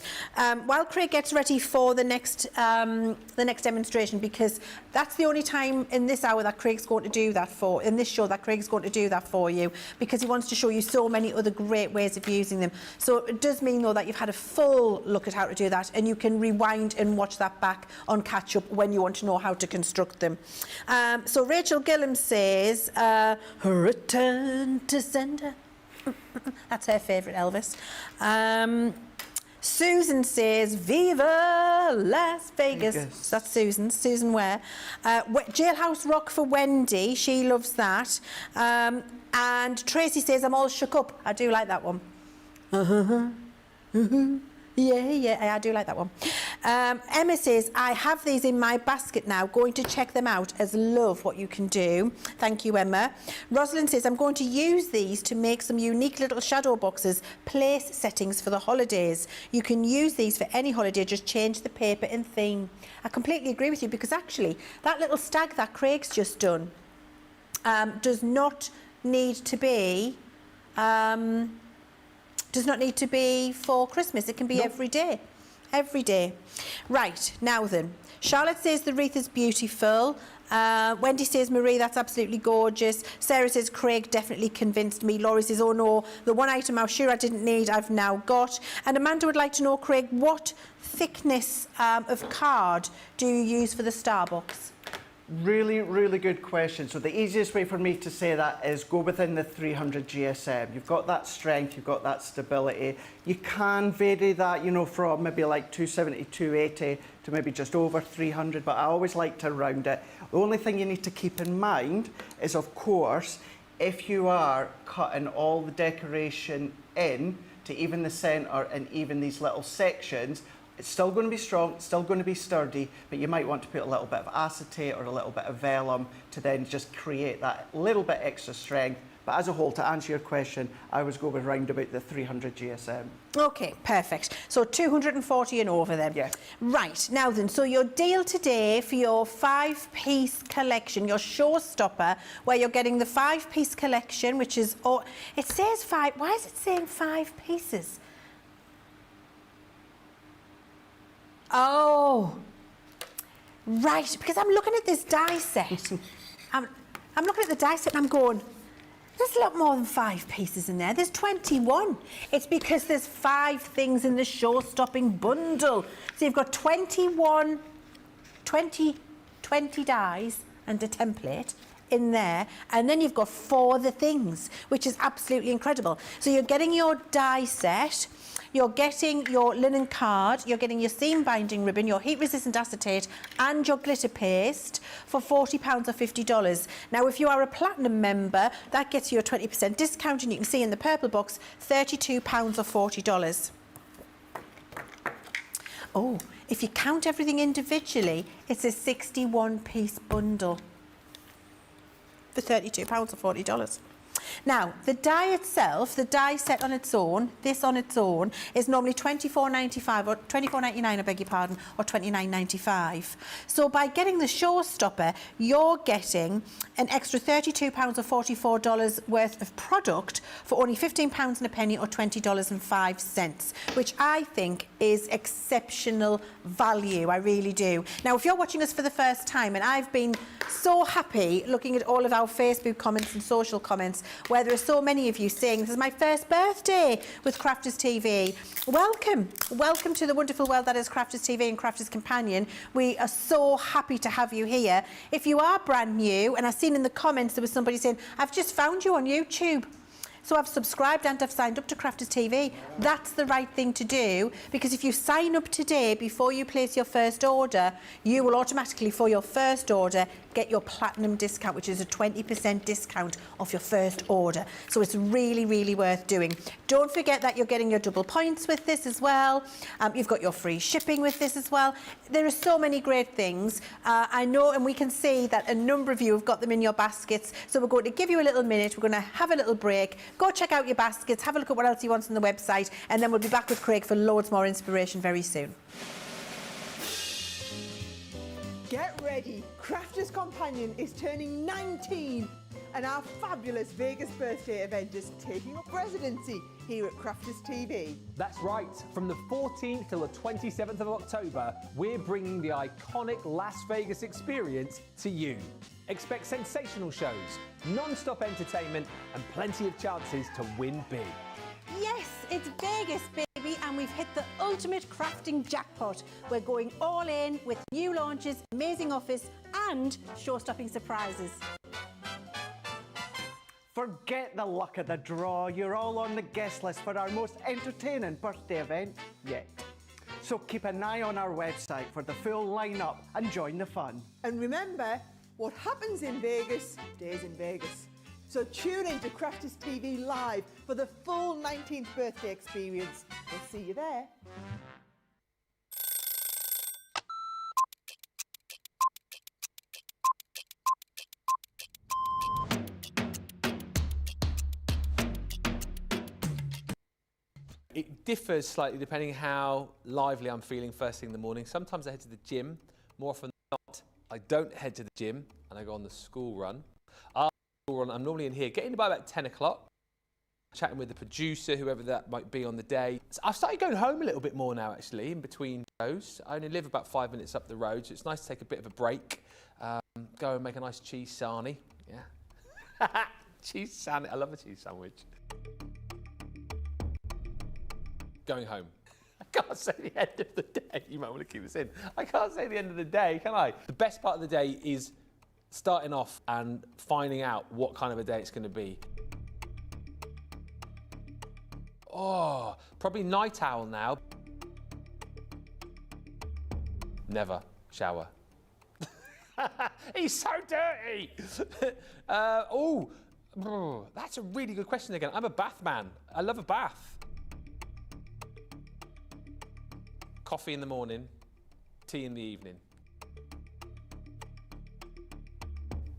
While Craig gets ready for the next demonstration, because that's the only time in this hour that Craig's going to do that for, in this show that Craig's going to do that for you, because he wants to show you so many other great ways of using them. So it does mean, though, that you've had a full look at how to do that, and you can rewind and watch that back on catch up when you want to know how to construct them. So Rachel Gillum says, return to sender. That's her favourite Elvis. Susan says, Viva Las Vegas. That's Susan. Susan Ware. Jailhouse Rock for Wendy. She loves that. And Tracy says, I'm all shook up. I do like that one. Yeah, I do like that one. Emma says, I have these in my basket now, going to check them out, as love what you can do. Thank you, Emma. Rosalind says, I'm going to use these to make some unique little shadow boxes, place settings for the holidays. You can use these for any holiday, just change the paper and theme. I completely agree with you, because actually that little stag that Craig's just done does not need to be for Christmas. It can be every day. Every day. Right, now then. Charlotte says the wreath is beautiful. Wendy says, Marie, that's absolutely gorgeous. Sarah says, Craig definitely convinced me. Laurie says, oh no, the one item I was sure I didn't need, I've now got. And Amanda would like to know, Craig, what thickness of card do you use for the Starbox? Really, really good question. So the easiest way for me to say that is go within the 300 GSM. You've got that strength, you've got that stability. You can vary that, you know, from maybe like 270, 280 to maybe just over 300, but I always like to round it. The only thing you need to keep in mind is, of course, if you are cutting all the decoration in to even the centre and even these little sections, it's still going to be strong, it's still going to be sturdy, but you might want to put a little bit of acetate or a little bit of vellum to then just create that little bit extra strength. But as a whole, to answer your question, I always go with round about the 300 GSM. Okay, perfect. So 240 and over then. Yeah. Right, now then, so your deal today for your 5-piece collection, your Showstopper, where you're getting the 5-piece collection, which is, oh, it says 5, why is it saying 5 pieces? Oh, right, because I'm looking at this die set. I'm looking at the die set and I'm going, there's a lot more than 5 pieces in there. There's 21. It's because there's 5 things in the show-stopping bundle. So you've got 20 dies and a template in there, and then you've got 4 other things, which is absolutely incredible. So you're getting your die set, you're getting your linen card, you're getting your seam binding ribbon, your heat resistant acetate and your glitter paste for £40 or $50. Now if you are a platinum member, that gets you a 20% discount, and you can see in the purple box £32 or $40. Oh, if you count everything individually, it's a 61-piece bundle for £32 or $40. Now, the die itself, the die set on its own, this on its own, is normally $24.95 or $24.99, I beg your pardon, or $29.95. So by getting the Showstopper, you're getting an extra £32 or $44 worth of product for only £15 and a penny or $20.05, which I think is exceptional value. I really do. Now, if you're watching us for the first time, and I've been so happy looking at all of our Facebook comments and social comments where there are so many of you saying, this is my first birthday with Crafters TV. Welcome. Welcome to the wonderful world that is Crafters TV and Crafters Companion. We are so happy to have you here. If you are brand new, and I've seen in the comments there was somebody saying, I've just found you on YouTube. So I've subscribed and I've signed up to Crafters TV. That's the right thing to do, because if you sign up today before you place your first order, you will automatically, for your first order, get your platinum discount, which is a 20% discount off your first order. So it's really, really worth doing. Don't forget that you're getting your double points with this as well. You've got your free shipping with this as well. There are so many great things. I know, and we can see that a number of you have got them in your baskets. So we're going to give you a little minute. We're going to have a little break. Go check out your baskets, have a look at what else you want on the website, and then we'll be back with Craig for loads more inspiration very soon. Get ready, Crafters Companion is turning 19 and our fabulous Vegas birthday event is taking up residency here at Crafters TV. That's right, from the 14th till the 27th of October, we're bringing the iconic Las Vegas experience to you. Expect sensational shows, non-stop entertainment and plenty of chances to win big. Yes, it's Vegas, baby, and we've hit the ultimate crafting jackpot. We're going all in with new launches, amazing offers and show-stopping surprises. Forget the luck of the draw. You're all on the guest list for our most entertaining birthday event yet. So keep an eye on our website for the full lineup and join the fun. And remember, what happens in Vegas stays in Vegas. So tune in to Crafters TV Live for the full 19th birthday experience. We'll see you there. It differs slightly depending how lively I'm feeling first thing in the morning. Sometimes I head to the gym. More often than not, I don't head to the gym and I go on the school run. I'm normally in here, getting by about 10 o'clock, chatting with the producer, whoever that might be on the day. So I've started going home a little bit more now, actually, in between shows. I only live about 5 minutes up the road, so it's nice to take a bit of a break. Go and make a nice cheese sarnie. Yeah. Cheese sandwich. I love a cheese sandwich. Going home. I can't say the end of the day. You might want to keep this in. I can't say the end of the day, can I? The best part of the day is starting off and finding out what kind of a day it's going to be. Oh, probably night owl now. Never shower. He's so dirty. Oh, that's a really good question again. I'm a bath man. I love a bath. Coffee in the morning, tea in the evening.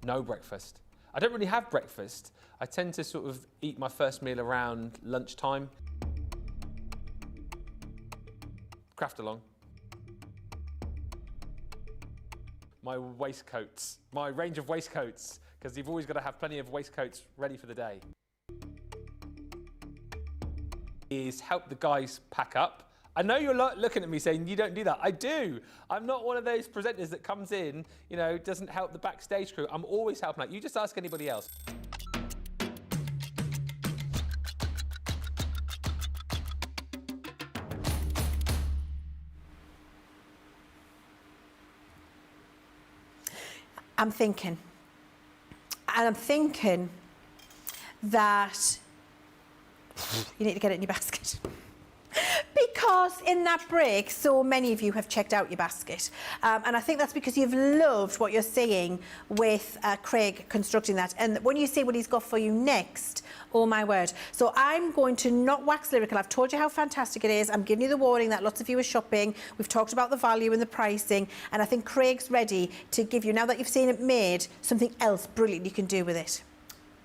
No breakfast. I don't really have breakfast. I tend to sort of eat my first meal around lunchtime. Craft along. My waistcoats, my range of waistcoats, because you've always got to have plenty of waistcoats ready for the day. Is help the guys pack up. I know you're looking at me saying you don't do that. I do. I'm not one of those presenters that comes in, you know, doesn't help the backstage crew. I'm always helping out. You just ask anybody else. I'm thinking that you need to get it in your basket. Because in that break, so many of you have checked out your basket. And I think that's because you've loved what you're seeing with Craig constructing that. And when you see what he's got for you next, oh my word. So I'm going to not wax lyrical. I've told you how fantastic it is. I'm giving you the warning that lots of you are shopping. We've talked about the value and the pricing. And I think Craig's ready to give you, now that you've seen it made, something else brilliant you can do with it.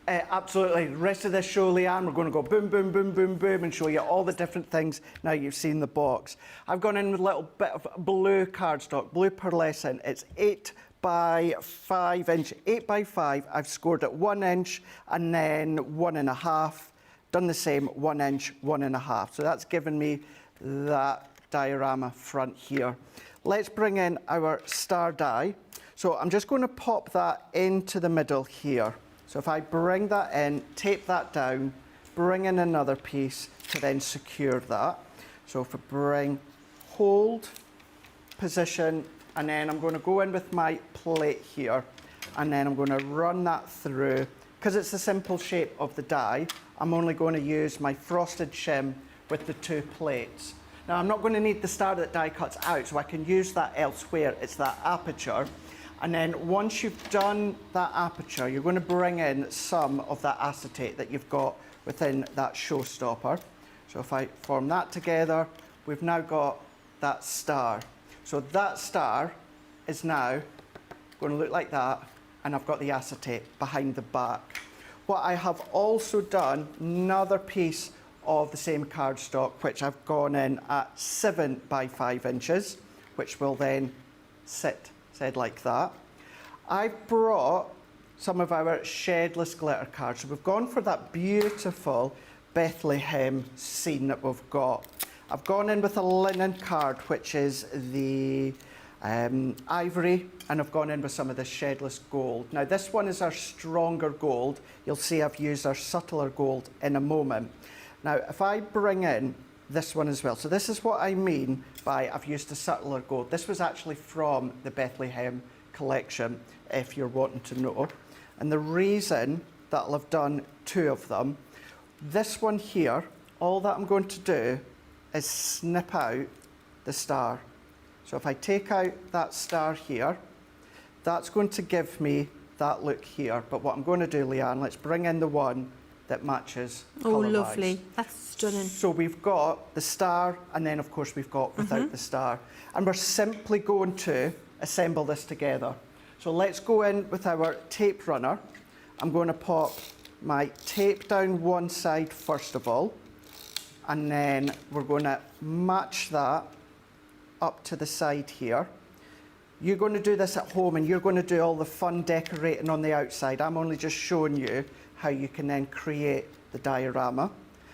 Absolutely. The rest of this show, Leann, we're going to go boom, boom, boom, boom, boom and show you all the different things now you've seen the box. I've gone in with a little bit of blue cardstock, blue pearlescent. It's 8 by 5 inch, 8 by 5. I've scored at 1 inch and then 1.5. Done the same, 1 inch, 1.5. So that's given me that diorama front here. Let's bring in our star die. So I'm just going to pop that into the middle here. So if I bring that in, tape that down, bring in another piece to then secure that. So if I bring, hold, position, and then I'm going to go in with my plate here, and then I'm going to run that through. Because it's the simple shape of the die, I'm only going to use my frosted shim with the 2 plates. Now I'm not going to need the star that die cuts out, so I can use that elsewhere. It's that aperture. And then once you've done that aperture, you're going to bring in some of that acetate that you've got within that Showstopper. So if I form that together, we've now got that star. So that star is now going to look like that, and I've got the acetate behind the back. What I have also done, another piece of the same cardstock, which I've gone in at 7 by 5 inches, which will then sit said like that. I've brought some of our shedless glitter cards. So we've gone for that beautiful Bethlehem scene that we've got. I've gone in with a linen card, which is the ivory, and I've gone in with some of the shedless gold. Now this one is our stronger gold. You'll see I've used our subtler gold in a moment. Now if I bring in this one as well. So this is what I mean by I've used a subtler gold. This was actually from the Bethlehem collection, if you're wanting to know. And the reason that I'll have done 2 of them, this one here, all that I'm going to do is snip out the star. So if I take out that star here, that's going to give me that look here. But what I'm going to do, Leann, let's bring in the one that matches colour-wise. Oh, lovely. That's stunning. So we've got the star, and then of course we've got without the star. And we're simply going to assemble this together. So let's go in with our tape runner. I'm going to pop my tape down one side first of all, and then we're going to match that up to the side here. You're going to do this at home, and you're going to do all the fun decorating on the outside. I'm only just showing you how you can then create the diorama.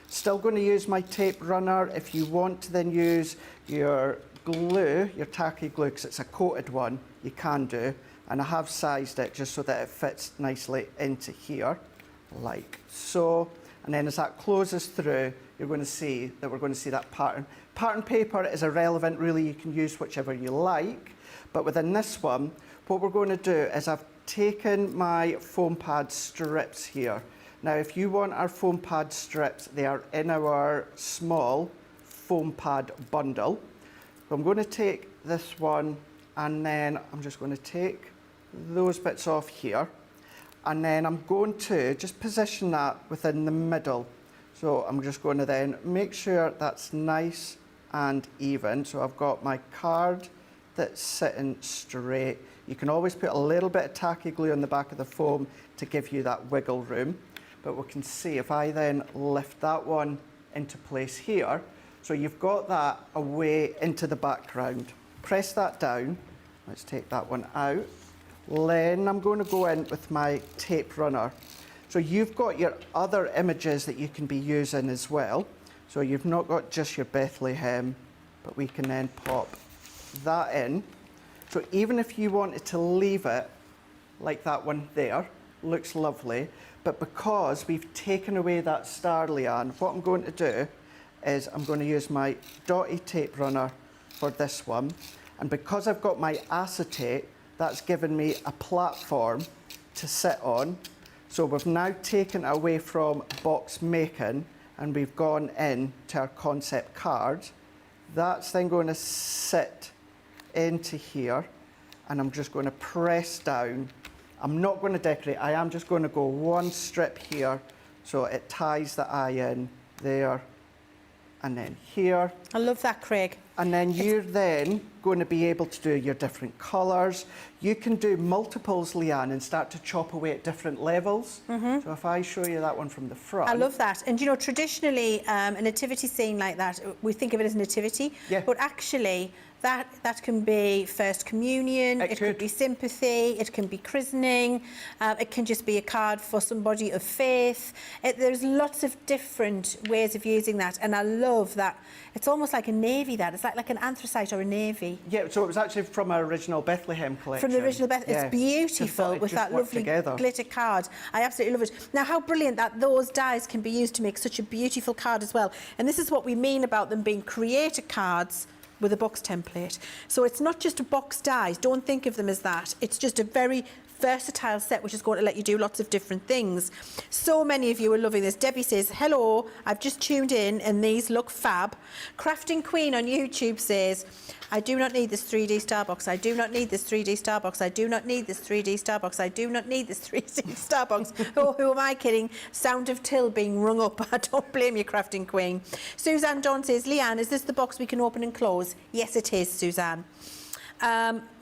Still going to use my tape runner. If you want to then use your glue, your tacky glue, because it's a coated one, you can do. And I have sized it just so that it fits nicely into here, like so. And then as that closes through, you're going to see that we're going to see that pattern. Pattern paper is irrelevant, really. You can use whichever you like. But within this one, what we're going to do is I've taken my foam pad strips here. Now, if you want our foam pad strips, they are in our small foam pad bundle. So I'm going to take this one, and then I'm just going to take those bits off here. And then I'm going to just position that within the middle. So I'm just going to then make sure that's nice and even. So I've got my card that's sitting straight. You can always put a little bit of tacky glue on the back of the foam to give you that wiggle room. But we can see if I then lift that one into place here, so you've got that away into the background. Press that down. Let's take that one out. Then I'm going to go in with my tape runner. So you've got your other images that you can be using as well. So you've not got just your Bethlehem, but we can then pop that in. So even if you wanted to leave it like that one there, looks lovely, but because we've taken away that star, Leann, what I'm going to do is I'm going to use my dotty tape runner for this one. And because I've got my acetate, that's given me a platform to sit on. So we've now taken it away from box making and we've gone in to our concept card. That's then going to sit into here, and I'm just going to press down. I'm not going to decorate, I am just going to go one strip here so it ties the eye in there and then here. I love that, Craig. And then you're then going to be able to do your different colours. You can do multiples, Leann, and start to chop away at different levels. So if I show you that one from the front. I love that. And you know, traditionally, a nativity scene like that, we think of it as nativity, Yeah. but actually that can be first communion, it could be sympathy, it can be christening, it can just be a card for somebody of faith. There's lots of different ways of using that, and I love that. It's almost like a navy, that. It's like an anthracite or a navy. Yeah, so it was actually from our original Bethlehem collection. From the original Yeah. It's beautiful with that lovely glitter card. I absolutely love it. Now, how brilliant that those dies can be used to make such a beautiful card as well. And this is what we mean about them being creator cards with a box template. So it's not just a box dies. Don't think of them as that. It's just a very versatile set which is going to let you do lots of different things. So many of you are loving this. Debbie says, hello, I've just tuned in and these look fab. Crafting Queen on YouTube says, I do not need this 3D Starbox. I do not need this 3D Starbox. I do not need this 3D Starbox. I do not need this 3D Starbox. Oh, who am I kidding? Sound of till being rung up. I don't blame you, Crafting Queen. Suzanne Don says, Leann, is this the box we can open and close? Yes, it is, Suzanne.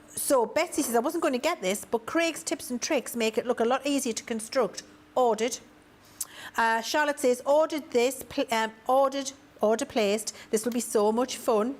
So Betsy says, I wasn't going to get this, but Craig's tips and tricks make it look a lot easier to construct. Ordered. Charlotte says, ordered this, order placed. This will be so much fun.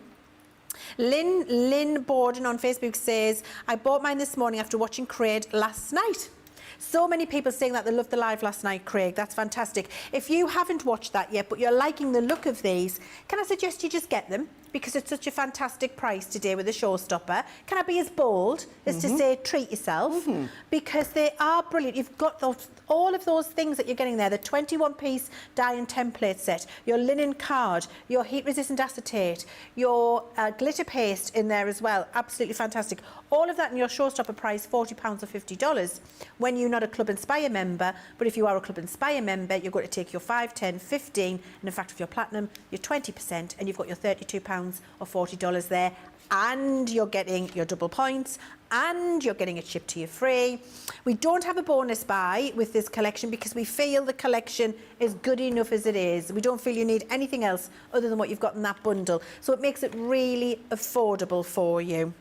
Lynn Borden on Facebook says, I bought mine this morning after watching Craig last night. So many people saying that they loved the live last night, Craig. That's fantastic. If you haven't watched that yet, but you're liking the look of these, can I suggest you just get them? Because it's such a fantastic price today with the Showstopper. Can I be as bold as to say treat yourself? Because they are brilliant. You've got all of those things that you're getting there. The 21-piece die and template set, your linen card, your heat-resistant acetate, your glitter paste in there as well. Absolutely fantastic. All of that in your Showstopper price, £40 or $50, when you're not a Club Inspire member. But if you are a Club Inspire member, you're going to take your 5, 10, 15, and in fact, if you're platinum, you're 20%, and you've got your £32 or $40 there, and you're getting your double points, and you're getting it shipped to you free. We don't have a bonus buy with this collection because we feel the collection is good enough as it is. We don't feel you need anything else other than what you've got in that bundle. So it makes it really affordable for you.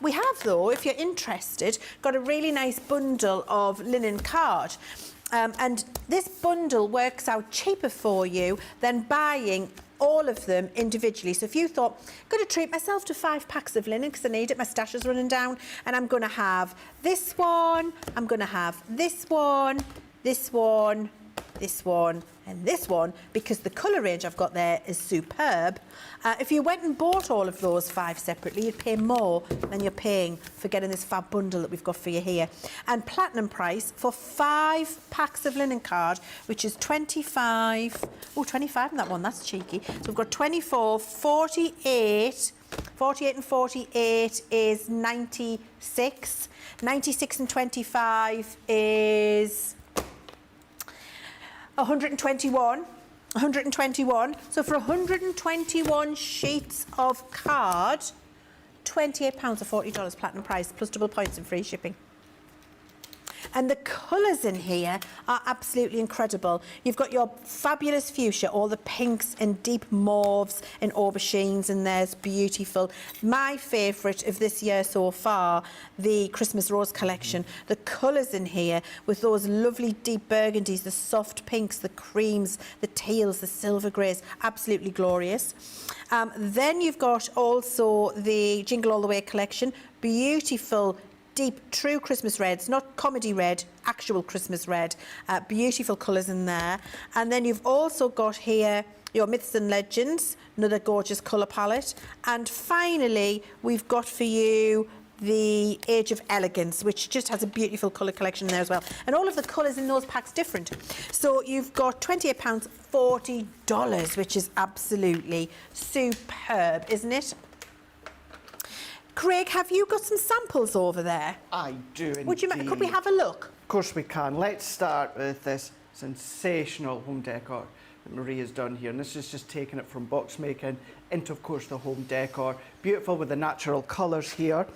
We have, though, if you're interested, got a really nice bundle of linen card. And this bundle works out cheaper for you than buying all of them individually. So if you thought, I'm going to treat myself to 5 packs of linen because I need it, my stash is running down, and I'm going to have this one, I'm going to have this one, this one and this one, because the colour range I've got there is superb. If you went and bought all of those 5 separately, you'd pay more than you're paying for getting this fab bundle that we've got for you here. And platinum price for 5 packs of linen card, which is 25. Oh, 25 in that one, that's cheeky. So we've got 24, 48. 48 and 48 is 96. 96 and 25 is 121. 121. So for 121 sheets of card, £28 or $40 platinum price, plus double points and free shipping. And the colours in here are absolutely incredible. You've got your fabulous fuchsia, all the pinks and deep mauves and aubergines, and there's beautiful. My favourite of this year so far, the Christmas Rose collection. The colours in here with those lovely deep burgundies, the soft pinks, the creams, the teals, the silver greys, absolutely glorious. Then you've got also the Jingle All the Way collection, beautiful deep, true Christmas reds, not comedy red, actual Christmas red. Beautiful colours in there. And then you've also got here your Myths and Legends, another gorgeous colour palette. And finally, we've got for you the Age of Elegance, which just has a beautiful colour collection there as well. And all of the colours in those packs different. So you've got £28, $40, which is absolutely superb, isn't it? Craig, have you got some samples over there? I do indeed. Would you mind? Could we have a look? Of course we can. Let's start with this sensational home decor that Marie has done here. And this is just taking it from box making into, of course, the home decor. Beautiful with the natural colours here.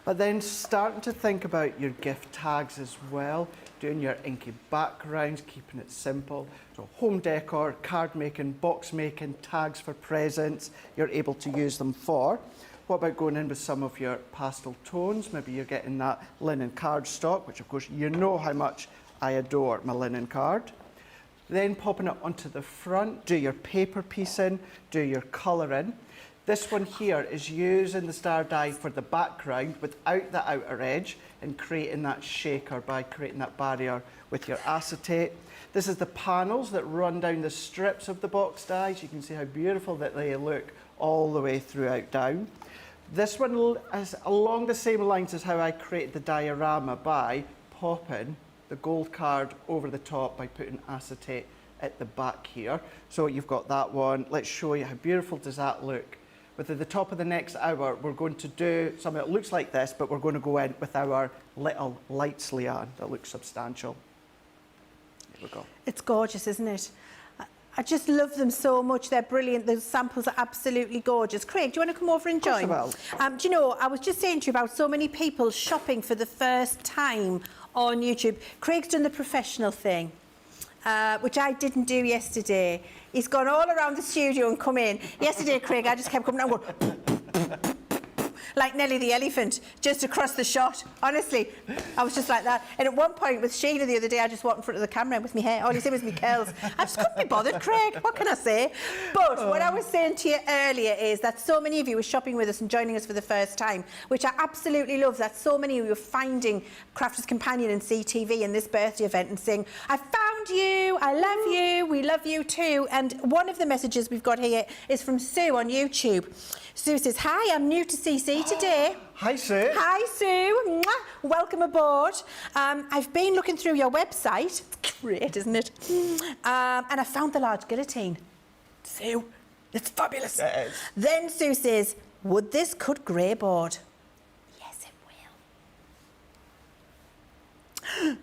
But then starting to think about your gift tags as well. Doing your inky backgrounds, keeping it simple. So home decor, card making, box making, tags for presents, you're able to use them for. What about going in with some of your pastel tones? Maybe you're getting that linen cardstock, which of course you know how much I adore my linen card. Then popping it onto the front, do your paper piecing, do your colouring. This one here is using the star die for the background without the outer edge and creating that shaker by creating that barrier with your acetate. This is the panels that run down the strips of the box dies. You can see how beautiful that they look all the way throughout down. This one is along the same lines as how I created the diorama by popping the gold card over the top by putting acetate at the back here. So you've got that one. Let's show you how beautiful does that look. But at the top of the next hour, we're going to do something that looks like this, but we're going to go in with our little lights, Leann, that looks substantial. Here we go. It's gorgeous, isn't it? I just love them so much. They're brilliant. The samples are absolutely gorgeous. Craig, do you want to come over and join? Of course I will. Do you know, I was just saying to you about so many people shopping for the first time on YouTube. Craig's done the professional thing, which I didn't do yesterday. He's gone all around the studio and come in. Yesterday, Craig, I just kept coming down going... like Nelly the elephant, just across the shot. Honestly, I was just like that. And at one point with Sheila the other day, I just walked in front of the camera with my hair. All you see was my curls. I just couldn't be bothered, Craig. What can I say? But what I was saying to you earlier is that so many of you were shopping with us and joining us for the first time, which I absolutely love. That so many of you are finding Crafters Companion and CTV in this birthday event and saying, I found you, I love you, we love you too. And one of the messages we've got here is from Sue on YouTube. Sue says, hi, I'm new to CC today. Hi, Sue. Hi, Sue. Mwah. Welcome aboard. I've been looking through your website. It's great, isn't it? And I found the large guillotine. Sue, it's fabulous. It is. Then Sue says, would this cut grey board? Yes, it will.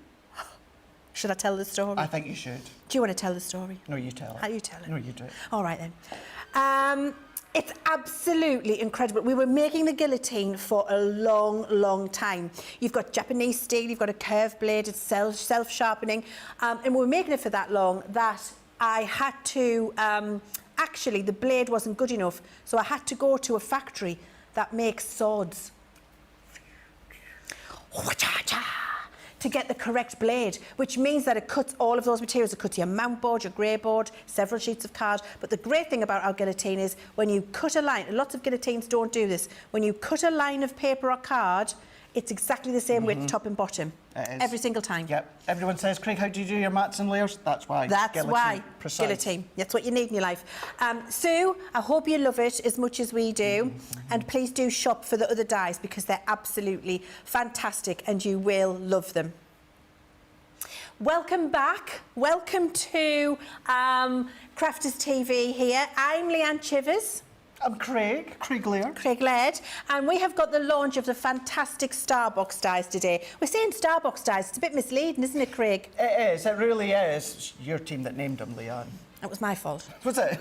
Should I tell the story? I think you should. Do you want to tell the story? No, you tell it. How you tell it? No, you do it. All right, then. It's absolutely incredible. We were making the guillotine for a long, long time. You've got Japanese steel, you've got a curved blade, it's self-sharpening. And we were making it for that long that I had to, actually, the blade wasn't good enough. So I had to go to a factory that makes swords. To get the correct blade, which means that it cuts all of those materials. It cuts your mount board, your grey board, several sheets of card. But the great thing about our guillotine is when you cut a line, and lots of guillotines don't do this, when you cut a line of paper or card, It's exactly the same width, top and bottom. It is. Every single time. Yep. Everyone says, Craig, how do you do your mats and layers? That's why. That's Guillotine. why. Precise. Guillotine. That's what you need in your life. Sue, I hope you love it as much as we do. And please do shop for the other dies because they're absolutely fantastic and you will love them. Welcome back. Welcome to Crafters TV here. I'm Leann Chivers. I'm Craig Laird. Craig Laird, and we have got the launch of the fantastic Starbox dies today. We're saying Starbox dies, it's a bit misleading, isn't it, Craig? It is, it really is. It's your team that named them, Leann. That was my fault. Was it?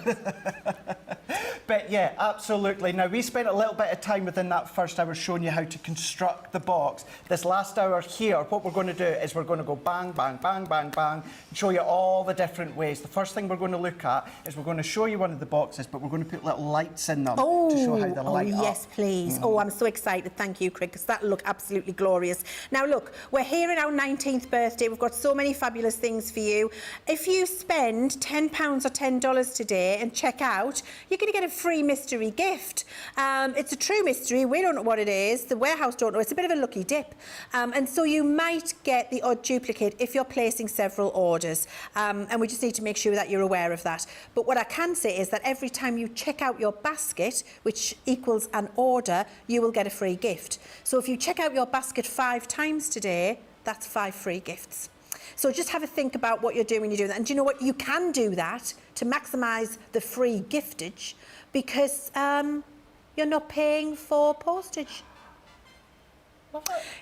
But yeah, absolutely. Now, we spent a little bit of time within that first hour showing you how to construct the box. This last hour here, what we're going to do is we're going to go bang, bang, bang, bang, bang, and show you all the different ways. The first thing we're going to look at is we're going to show you one of the boxes, but we're going to put little lights in them to show how they light up. Yes, please. Oh, I'm so excited. Thank you, Craig, because that'll look absolutely glorious. Now, look, we're here in our 19th birthday. We've got so many fabulous things for you. If you spend £10 or $10 today and check out, you're going to get a free mystery gift. It's a true mystery. We don't know what it is. The warehouse don't know. It's a bit of a lucky dip. And so you might get the odd duplicate if you're placing several orders. And we just need to make sure that you're aware of that. But what I can say is that every time you check out your basket, which equals an order, you will get a free gift. So if you check out your basket 5 times today, that's 5 free gifts. So just have a think about what you're doing when you're doing that. And do you know what? You can do that to maximise the free giftage because you're not paying for postage.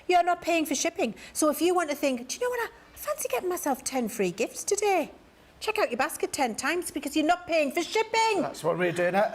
You're not paying for shipping. So if you want to think, do you know what? I fancy getting myself 10 free gifts today. Check out your basket 10 times because you're not paying for shipping. That's what we're doing it.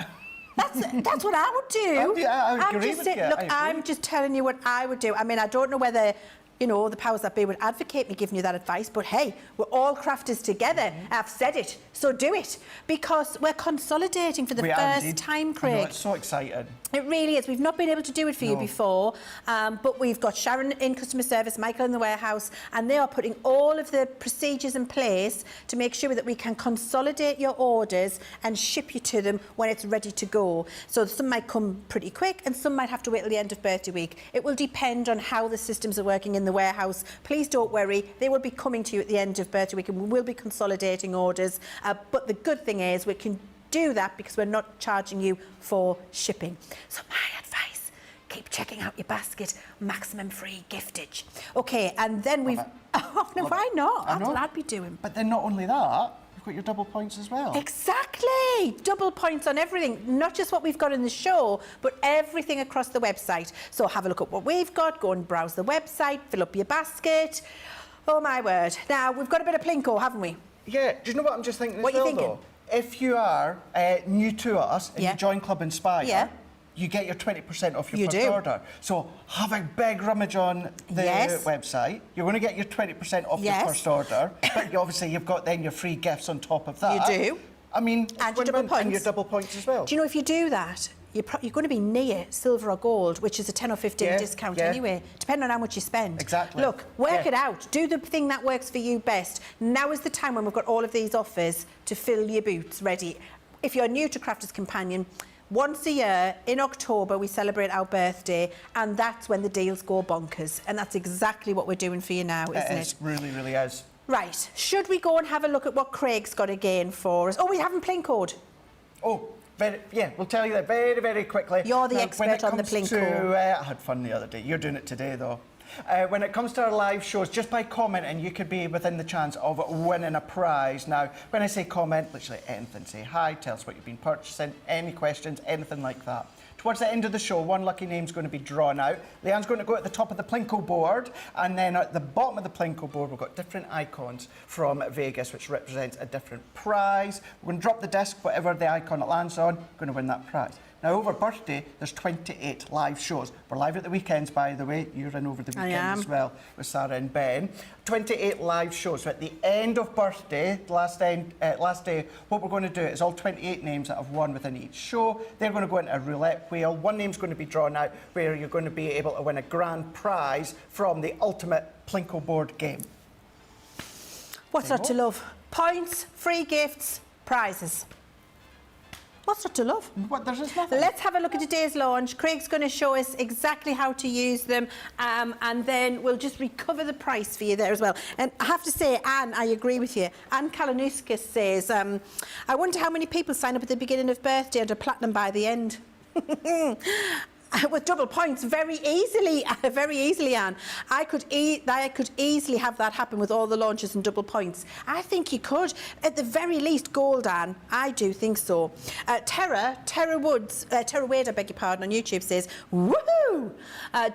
That's what I would do. I agree with you. Look, I'm just telling you what I would do. I mean, I don't know whether, you know, the powers that be would advocate me giving you that advice, but hey, we're all crafters together. I've said it, so do it. Because we're consolidating for the first time, Craig. I know, it's so exciting. It really is. We've not been able to do it for you before, but we've got Sharon in customer service, Michael in the warehouse, and they are putting all of the procedures in place to make sure that we can consolidate your orders and ship you to them when it's ready to go. So some might come pretty quick and some might have to wait till the end of birthday week. It will depend on how the systems are working in the warehouse. Please don't worry. They will be coming to you at the end of birthday week and we will be consolidating orders. But the good thing is we can do that because we're not charging you for shipping. So my advice, keep checking out your basket, maximum free giftage. Okay, and then we've... Oh, no, why not? That's what I'd be doing. But then not only that, you've got your double points as well. Exactly! Double points on everything, not just what we've got in the show, but everything across the website. So have a look at what we've got, go and browse the website, fill up your basket. Oh, my word. Now, we've got a bit of Plinko, haven't we? Yeah, do you know what I'm just thinking What are you as well, thinking? though? If you are new to us and you join Club Inspire, you get your 20% off your first order. So have a big rummage on the website. You're going to get your 20% off your first order, but obviously you've got then your free gifts on top of that. You do. I mean, and your double points. And your double points as well. Do you know if you do that, you're going to be near silver or gold, which is a 10 or 15 discount anyway, depending on how much you spend. Exactly. Look, work it out. Do the thing that works for you best. Now is the time when we've got all of these offers to fill your boots ready. If you're new to Crafters Companion, once a year in October we celebrate our birthday and that's when the deals go bonkers. And that's exactly what we're doing for you now, isn't it? It really, really is. Right, should we go and have a look at what Craig's got again for us? Oh, we haven't Plinkoed. Oh, we'll tell you that very, very quickly. You're the expert on the Plinko. I had fun the other day. You're doing it today, though. When it comes to our live shows, just by commenting, you could be within the chance of winning a prize. Now, when I say comment, literally anything. Say hi, tell us what you've been purchasing, any questions, anything like that. Towards the end of the show, one lucky name's going to be drawn out. Leann's going to go at the top of the Plinko board, and then at the bottom of the Plinko board, we've got different icons from Vegas, which represents a different prize. We're going to drop the disc, whatever the icon it lands on, we're going to win that prize. Now, over birthday, there's 28 live shows. We're live at the weekends, by the way. You're in over the weekend as well with Sarah and Ben. 28 live shows. So at the end of birthday, last day, what we're going to do is all 28 names that have won within each show. They're going to go into a roulette wheel. One name's going to be drawn out where you're going to be able to win a grand prize from the ultimate Plinko board game. What's not to love? Points, free gifts, prizes. What's not to love? What, there's just nothing. Let's have a look at today's launch. Craig's going to show us exactly how to use them, and then we'll just recover the price for you there as well. And I have to say, Anne, I agree with you. Anne Kalanuskis says, I wonder how many people sign up at the beginning of birthday and are platinum by the end. With double points, very easily, Anne. I could easily have that happen with all the launches and double points. I think you could. At the very least, gold, Anne. I do think so. Tara Wade, I beg your pardon, on YouTube says, woohoo!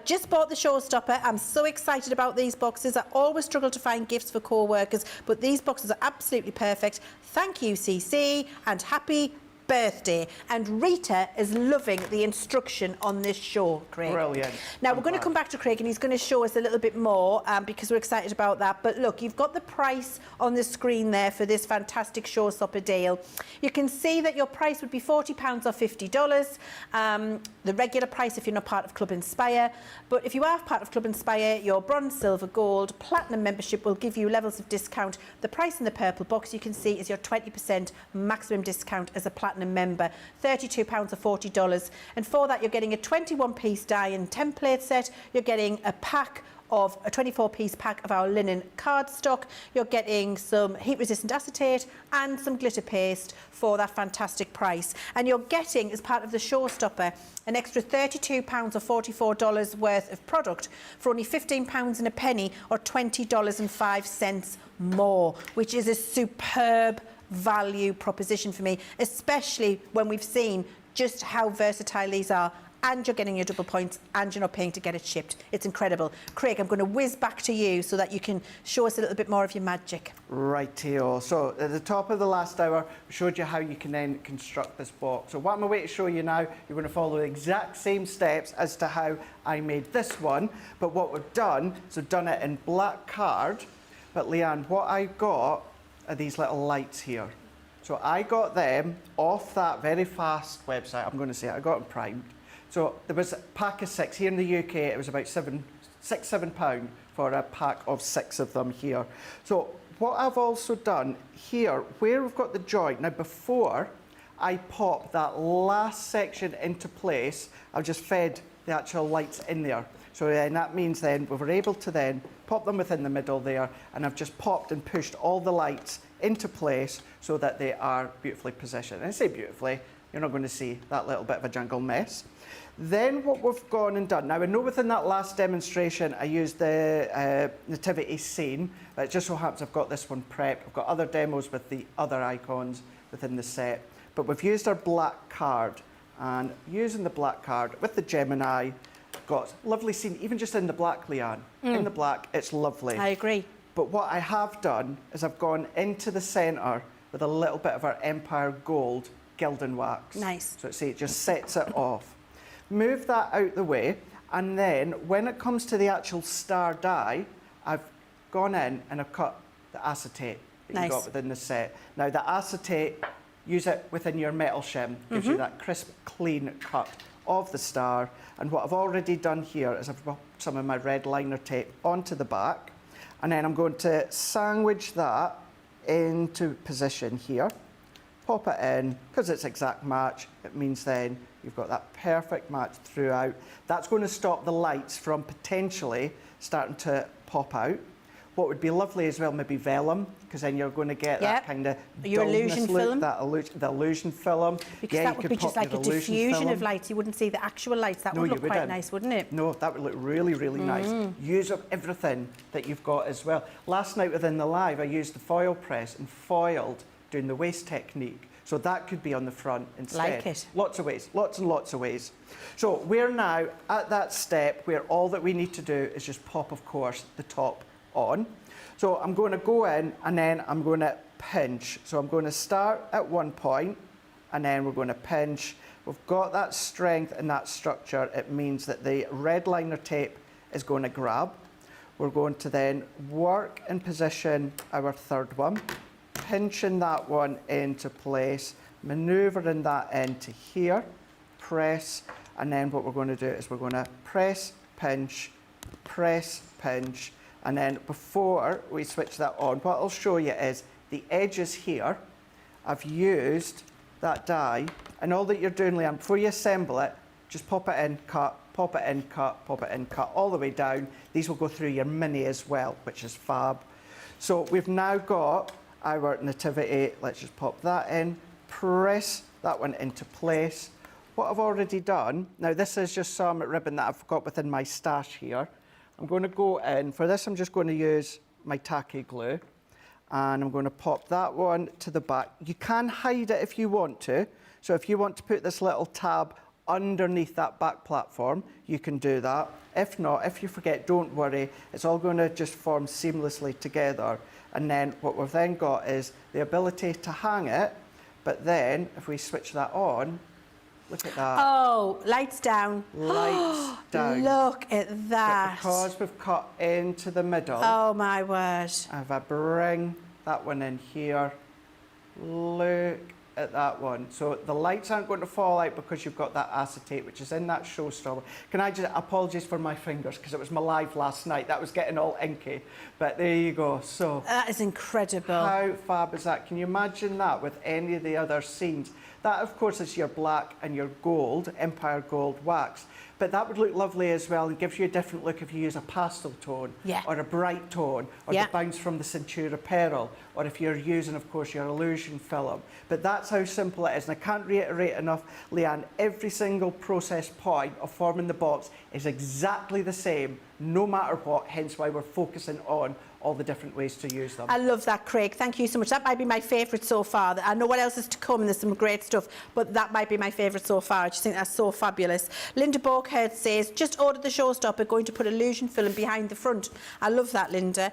Just bought the Showstopper. I'm so excited about these boxes. I always struggle to find gifts for co-workers, but these boxes are absolutely perfect. Thank you, CC, and happy birthday. And Rita is loving the instruction on this show, Craig. Brilliant. Now, we're going to come back to Craig and he's going to show us a little bit more because we're excited about that. But look, you've got the price on the screen there for this fantastic Showstopper deal. You can see that your price would be £40 or $50. The regular price if you're not part of Club Inspire. But if you are part of Club Inspire, your bronze, silver, gold, platinum membership will give you levels of discount. The price in the purple box you can see is your 20% maximum discount as a platinum member, £32 or $40. And for that, you're getting a 21-piece die and template set. You're getting a pack of a 24-piece pack of our linen cardstock. You're getting some heat-resistant acetate and some glitter paste for that fantastic price. And you're getting, as part of the Showstopper, an extra £32 or $44 worth of product for only £15 and a penny or $20.05 more, which is a superb value proposition for me, especially when we've seen just how versatile these are, and you're getting your double points and you're not paying to get it shipped. It's incredible. Craig, I'm going to whiz back to you so that you can show us a little bit more of your magic. Rightio. So at the top of the last hour, we showed you how you can then construct this box. So what I'm going to show you now, you're going to follow the exact same steps as to how I made this one. But what we've done is we've done it in black card. But Leanne, what I got are these little lights here. So I got them off that very fast website. I'm going to say it. I got them primed. So there was a pack of 6 here in the UK. It was about £7 for a pack of 6 of them here. So what I've also done here, where we've got the joint, now before I pop that last section into place, I've just fed the actual lights in there. So then that means then we were able to then pop them within the middle there, and I've just popped and pushed all the lights into place so that they are beautifully positioned. And I say beautifully, you're not going to see that little bit of a jungle mess. Then what we've gone and done, now I know within that last demonstration I used the nativity scene, but it just so happens I've got this one prepped. I've got other demos with the other icons within the set, but we've used our black card, and using the black card with the Gemini, got lovely scene, even just in the black, Leanne. In the black, it's lovely. I agree. But what I have done is I've gone into the centre with a little bit of our Empire Gold Gilding Wax. Nice. So see, it just sets it off. Move that out the way, and then when it comes to the actual star die, I've gone in and I've cut the acetate that you got within the set. Now the acetate, use it within your metal shim, gives you that crisp, clean cut of the star. And what I've already done here is I've put some of my red liner tape onto the back, and then I'm going to sandwich that into position here. Pop it in, because it's exact match, it means then you've got that perfect match throughout. That's going to stop the lights from potentially starting to pop out. What would be lovely as well, maybe vellum, because then you're going to get that kind of your illusion look, film. The illusion film. Because that would be just like a diffusion of lights. You wouldn't see the actual lights. That would look quite nice, wouldn't it? No, that would look really, really nice. Use up everything that you've got as well. Last night within the live, I used the foil press and foiled doing the waist technique. So that could be on the front instead. Like it. Lots of ways, lots and lots of ways. So we're now at that step where all that we need to do is just pop, of course, the top on. So I'm going to go in and then I'm going to pinch. So I'm going to start at one point and then we're going to pinch. We've got that strength and that structure. It means that the red liner tape is going to grab. We're going to then work and position our third one, pinching that one into place, manoeuvring that into here, press, and then what we're going to do is we're going to press, pinch, and then before we switch that on, what I'll show you is the edges here, I've used that die And all that you're doing, Leann, before you assemble it, just pop it in, cut, pop it in, cut, pop it in, cut, all the way down. These will go through your mini as well, which is fab. So we've now got our nativity. Let's just pop that in, press that one into place. What I've already done, now this is just some ribbon that I've got within my stash here. I'm going to go in, for this I'm just going to use my tacky glue, and I'm going to pop that one to the back. You can hide it if you want to, so if you want to put this little tab underneath that back platform, you can do that. If not, if you forget, don't worry, it's all going to just form seamlessly together. And then what we've then got is the ability to hang it, but then if we switch that on, look at that. Oh, lights down. Lights down. Look at that. But because we've cut into the middle, Oh my word. if I bring that one in here, look at that one. So the lights aren't going to fall out because you've got that acetate, which is in that Showstopper. Can I just, apologies for my fingers, because it was my live last night. That was getting all inky. But there you go. So That is incredible. how fab is that? Can you imagine that with any of the other scenes? That, of course, is your black and your gold, Empire Gold wax. But that would look lovely as well and gives you a different look if you use a pastel tone or a bright tone or the bounce from the Centura Pearl, or if you're using, of course, your illusion film. But that's how simple it is. And I can't reiterate enough, Leann, every single process point of forming the box is exactly the same, no matter what, hence why we're focusing on all the different ways to use them. I love that, Craig. Thank you so much. That might be my favourite so far. I know what else is to come, and there's some great stuff, but that might be my favourite so far. I just think that's so fabulous. Linda Borkhead says, just ordered the Showstopper, going to put illusion film behind the front. I love that, Linda.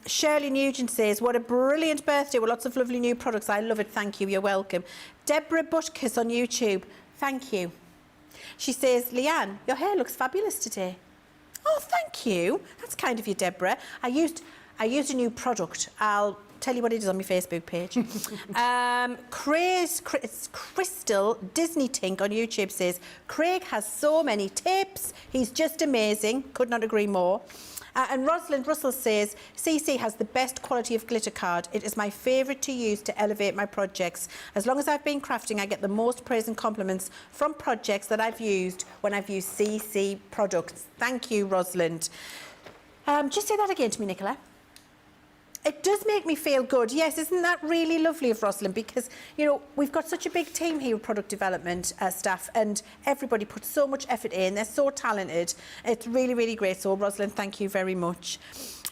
Shirley Nugent says, what a brilliant birthday with lots of lovely new products. I love it. Thank you. You're welcome. Deborah Butkus on YouTube. Thank you. She says, Leann, your hair looks fabulous today. Oh, thank you. That's kind of you, Deborah. I used a new product. I'll tell you what it is on my Facebook page. Crystal Disney Tink on YouTube says, Craig has so many tips. He's just amazing. Could not agree more. And Rosalind Russell says, CC has the best quality of glitter card. It is my favourite to use to elevate my projects. As long as I've been crafting, I get the most praise and compliments from projects that I've used when I've used CC products. Thank you, Rosalind. Just say that again to me, Nicola. It does make me feel good. Yes, isn't that really lovely of Rosalind? Because, you know, we've got such a big team here with product development staff, and everybody puts so much effort in. They're so talented. It's really, really great. So, Rosalind, thank you very much.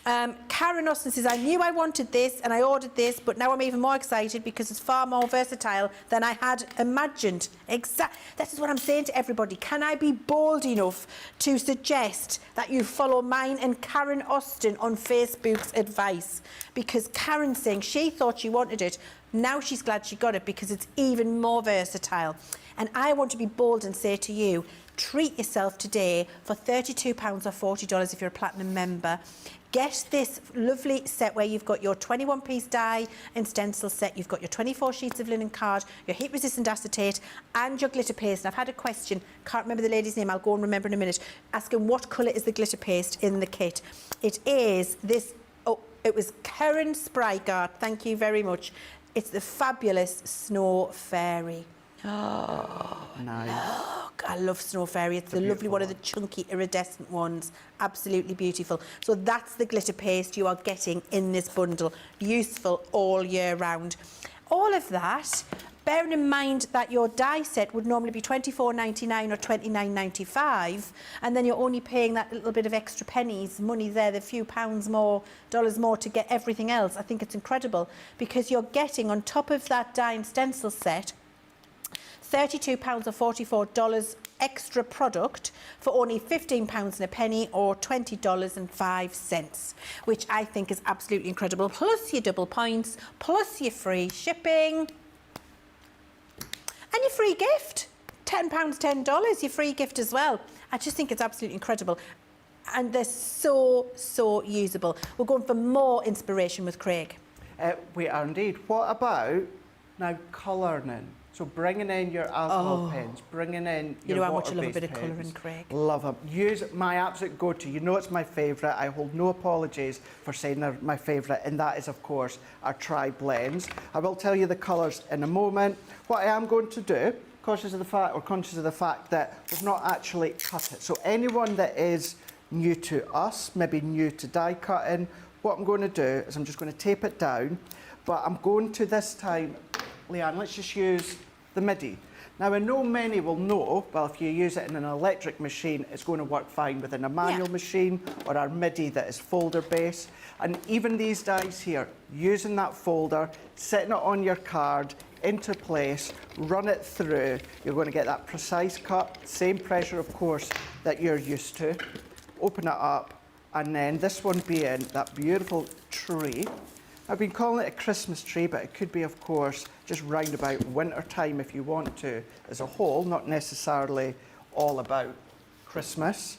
Karen Austin says, I knew I wanted this and I ordered this, but now I'm even more excited because it's far more versatile than I had imagined. This is what I'm saying to everybody. Can I be bold enough to suggest that you follow mine and Karen Austin on Facebook's advice? Because Karen's saying she thought she wanted it. Now she's glad she got it because it's even more versatile. And I want to be bold and say to you, treat yourself today for £32 or $40 if you're a platinum member. Get this lovely set where you've got your 21-piece die and stencil set, you've got your 24 sheets of linen card, your heat-resistant acetate and your glitter paste. And I've had a question, can't remember the lady's name, I'll go and remember in a minute, asking what colour is the glitter paste in the kit. It is this, it was Karen Sprigart, thank you very much. It's the fabulous Snow Fairy. Oh, nice. Look, I love Snow Fairy. It's the lovely one of the chunky iridescent ones. Absolutely beautiful. So that's the glitter paste you are getting in this bundle. Useful all year round. All of that, bearing in mind that your die set would normally be $24.99 or $29.95, and then you're only paying that little bit of extra pennies, money there, the few pounds more, dollars more to get everything else. I think it's incredible because you're getting on top of that die and stencil set £32 or $44 extra product for only £15 and a penny or $20.05, which I think is absolutely incredible. Plus your double points, plus your free shipping, and your free gift. £10, $10, your free gift as well. I just think it's absolutely incredible. And they're so, so usable. We're going for more inspiration with Craig. We are indeed. What about now colouring? So bringing in your alcohol pens, bringing in You your know how much I love a water-based bit of pens. colouring, Craig. Love them. Use my absolute go-to. You know it's my favourite. I hold no apologies for saying they're my favourite, and that is, of course, our tri-blends. I will tell you the colours in a moment. What I am going to do, conscious of the fact that we've not actually cut it. So anyone that is new to us, maybe new to die cutting, what I'm going to do is I'm just going to tape it down, but I'm going to this time, Leann, let's just use the MIDI. Now I know many will know, well, if you use it in an electric machine, it's going to work fine within a manual machine or our MIDI that is folder based. And even these dies here, using that folder, setting it on your card, into place, run it through, you're going to get that precise cut, same pressure of course that you're used to. Open it up, and then this one being that beautiful tree. I've been calling it a Christmas tree, but it could be, of course, just round about winter time if you want to, as a whole, not necessarily all about Christmas.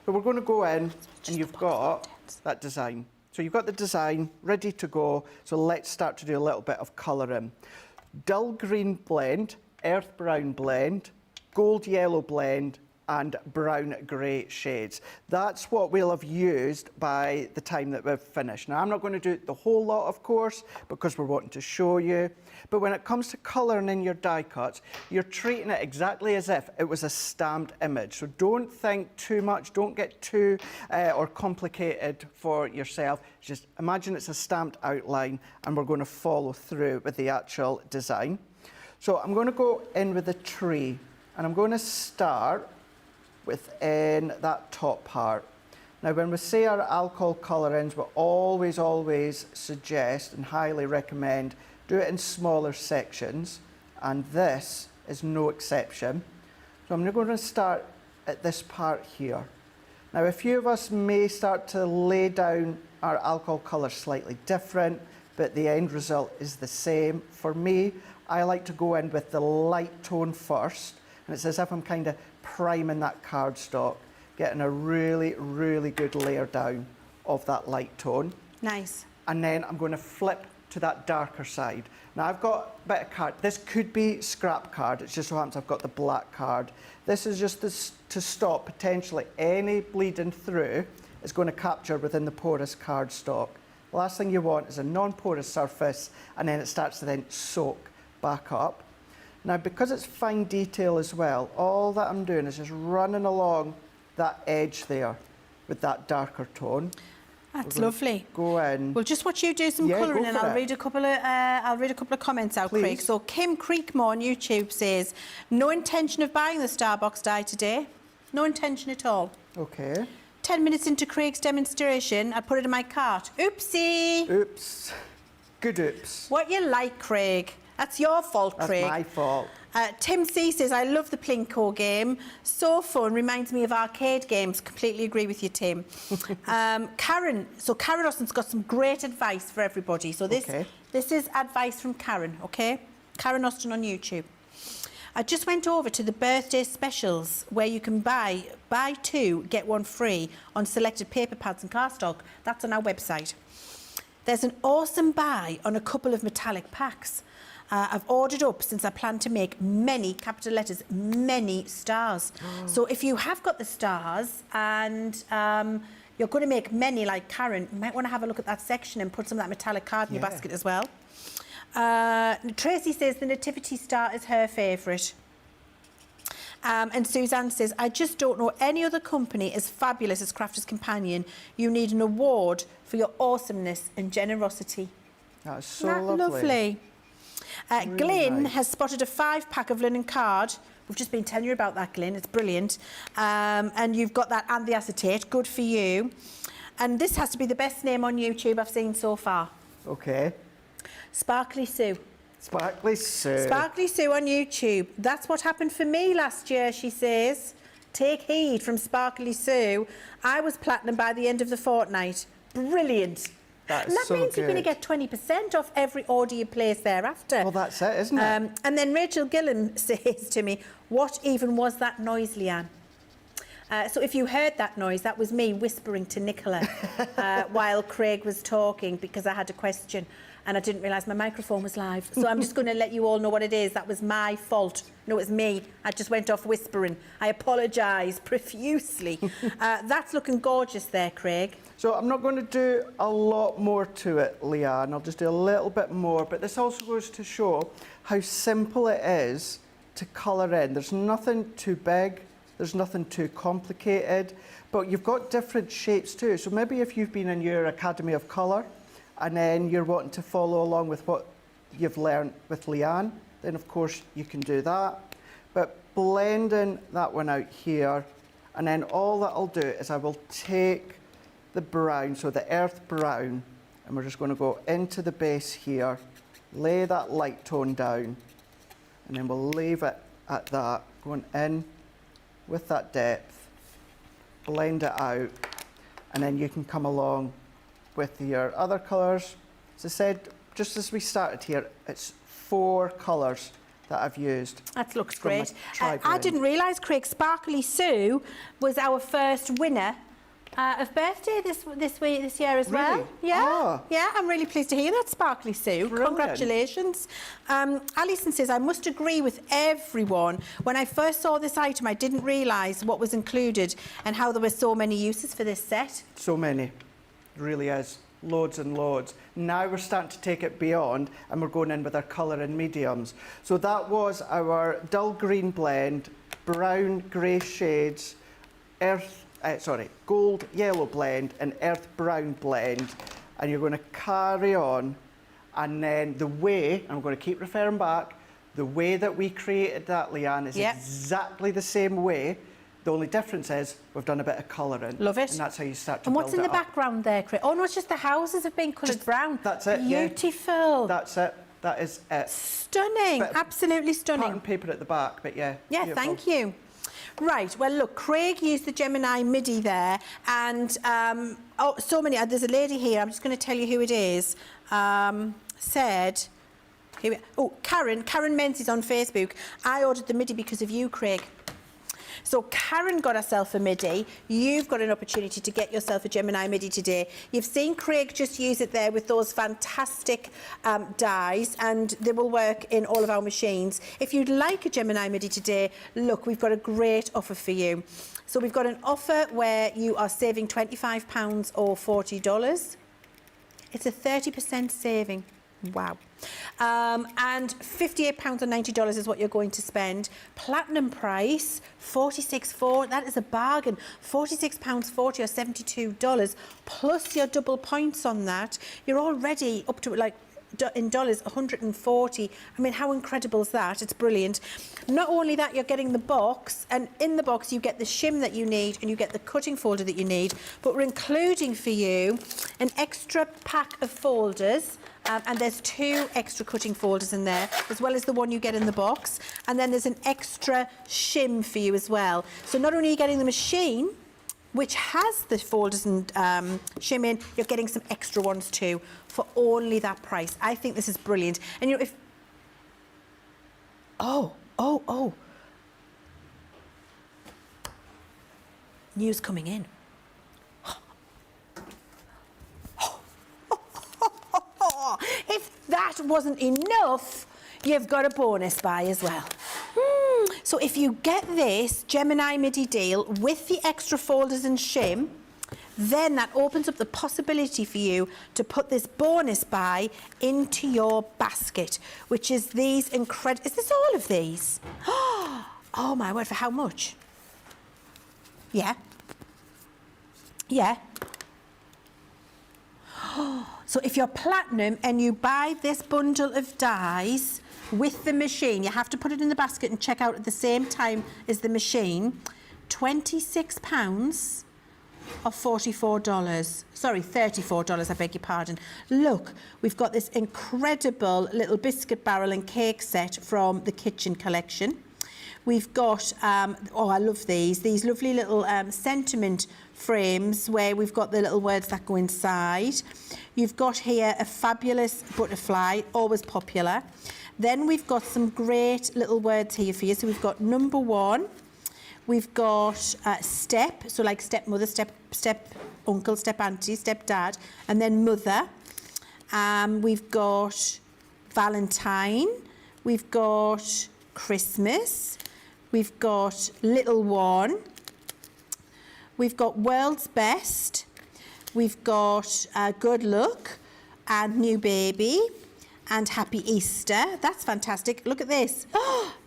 But we're going to go in, and you've got that design. So you've got the design ready to go, so let's start to do a little bit of colouring. Dull green blend, earth brown blend, gold yellow blend, and brown grey shades. That's what we'll have used by the time that we've finished. Now, I'm not going to do the whole lot, of course, because we're wanting to show you. But when it comes to colouring in your die cuts, you're treating it exactly as if it was a stamped image. So don't think too much, don't get too or complicated for yourself. Just imagine it's a stamped outline, and we're going to follow through with the actual design. So I'm going to go in with the tree, and I'm going to start within that top part. Now, when we say our alcohol colourings, we always suggest and highly recommend do it in smaller sections, and this is no exception. So I'm going to start at this part here. Now, a few of us may start to lay down our alcohol colours slightly different, but the end result is the same. For me, I like to go in with the light tone first, and it's as if I'm kind of priming that cardstock, getting a really, really good layer down of that light tone. Nice. And then I'm going to flip to that darker side. Now I've got a bit of card. This could be scrap card. It just so happens I've got the black card. This is just to stop potentially any bleeding through. It's going to capture within the porous cardstock. The last thing you want is a non-porous surface, and then it starts to then soak back up. Now, because it's fine detail as well, all that I'm doing is just running along that edge there with that darker tone. That's lovely. Go in. We'll just watch you do some colouring, and I'll read a couple of comments out, Please. Craig. So Kim Creekmore on YouTube says, no intention of buying the Starbox die today. No intention at all. Okay. 10 minutes into Craig's demonstration, I put it in my cart. Oopsie. Oops. Good oops. What you like, Craig. That's your fault, Craig. That's my fault. Tim C says, I love the Plinko game. So fun, reminds me of arcade games. Completely agree with you, Tim. Karen Austin's got some great advice for everybody. So this is advice from Karen, okay? Karen Austin on YouTube. I just went over to the birthday specials where you can buy two, get one free on selected paper pads and cardstock. That's on our website. There's an awesome buy on a couple of metallic packs. I've ordered up since I plan to make many, capital letters, many stars. So if you have got the stars and you're going to make many like Karen, you might want to have a look at that section and put some of that metallic card in your basket as well. Tracy says the Nativity Star is her favourite. And Suzanne says, I just don't know any other company as fabulous as Crafters Companion. You need an award for your awesomeness and generosity. That's so Isn't that lovely? Really Glyn nice. has spotted a 5-pack of linen card. We've just been telling you about that, Glyn. It's brilliant. And you've got that and the acetate. Good for you. And this has to be the best name on YouTube I've seen so far. Okay. Sparkly Sue. Sparkly Sue. Sparkly Sue on YouTube. That's what happened for me last year, she says. Take heed from Sparkly Sue. I was platinum by the end of the fortnight. Brilliant. That's and that so means you're going to good. get 20% off every order you place thereafter. Well, that's it, isn't it? And then Rachel Gillam says to me, what even was that noise, Leann? So if you heard that noise, that was me whispering to Nicola while Craig was talking because I had a question. and I didn't realise my microphone was live. So I'm just going to let you all know what it is. That was my fault. No, it was me. I just went off whispering. I apologise profusely. That's looking gorgeous there, Craig. So I'm not going to do a lot more to it, Leann. I'll just do a little bit more. But this also goes to show how simple it is to colour in. There's nothing too big. There's nothing too complicated. But you've got different shapes too. So maybe if you've been in your Academy of Colour and then you're wanting to follow along with what you've learned with Leann, then of course you can do that. But blending that one out here, and then all that I'll do is I will take the brown, so the earth brown, and we're just going to go into the base here, lay that light tone down, and then we'll leave it at that, going in with that depth, blend it out, and then you can come along with your other colours. As I said, just as we started here, it's 4 colours that I've used. That looks from my great. tri-blend. I didn't realise, Craig, Sparkly Sue was our first winner of birthday this year as well. Really? Yeah, Ah. yeah, I'm really pleased to hear that, Sparkly Sue. Brilliant. Congratulations. Alison says, I must agree with everyone. When I first saw this item, I didn't realise what was included and how there were so many uses for this set. So many, it really is, loads and loads. Now we're starting to take it beyond and we're going in with our colour and mediums. So that was our dull green blend, brown grey shades, gold yellow blend and earth brown blend, and you're going to carry on, and then the way, I'm going to keep referring back, the way that we created that, Leann, is exactly the same way. The only difference is we've done a bit of colouring. Love it. And that's how you start to And build what's in it the up. background there, Craig? Oh no, it's just the houses have been coloured brown. That's it, yeah. Beautiful. That's it. That is it. Stunning. Bit of absolutely stunning. Pattern paper at the back, but yeah. Yeah, beautiful. thank you. Right, well, look, Craig used the Gemini MIDI there, and oh, so many. There's a lady here, I'm just going to tell you who it is, said, here Karen Menzies on Facebook, I ordered the MIDI because of you, Craig. So Karen got herself a MIDI. You've got an opportunity to get yourself a Gemini MIDI today. You've seen Craig just use it there with those fantastic dies, and they will work in all of our machines. If you'd like a Gemini MIDI today, look, we've got a great offer for you. So we've got an offer where you are saving £25 or $40. It's a 30% saving. Wow. And £58 or $90 is what you're going to spend. Platinum price, $46.40. That is a bargain. £46.40 or $72 plus your double points on that. You're already up to like in dollars 140. I mean, how incredible is that? It's brilliant. Not only that, you're getting the box, and in the box you get the shim that you need and you get the cutting folder that you need, but we're including for you an extra pack of folders. And there's 2 extra cutting folders in there, as well as the one you get in the box. And then there's an extra shim for you as well. So not only are you getting the machine, which has the folders and shim in, you're getting some extra ones too for only that price. I think this is brilliant. And you know, if... Oh. News coming in. If that wasn't enough, you've got a bonus buy as well. So if you get this Gemini MIDI deal with the extra folders and shim, then that opens up the possibility for you to put this bonus buy into your basket, which is these incredible... Is this all of these? Oh my word, for how much? Yeah. So if you're platinum and you buy this bundle of dies with the machine, you have to put it in the basket and check out at the same time as the machine, £26 or $44. Sorry, $34, I beg your pardon. Look, we've got this incredible little biscuit barrel and cake set from the Kitchen Collection. We've got, oh, I love these lovely little sentiment frames where we've got the little words that go inside. You've got here a fabulous butterfly, always popular. Then we've got some great little words here for you. So we've got number 1. We've got step, so like stepmother, step uncle, step auntie, step dad, and then mother. We've got Valentine. We've got Christmas. We've got Little One. We've got World's Best. We've got Good Luck and New Baby and Happy Easter. That's fantastic. Look at this.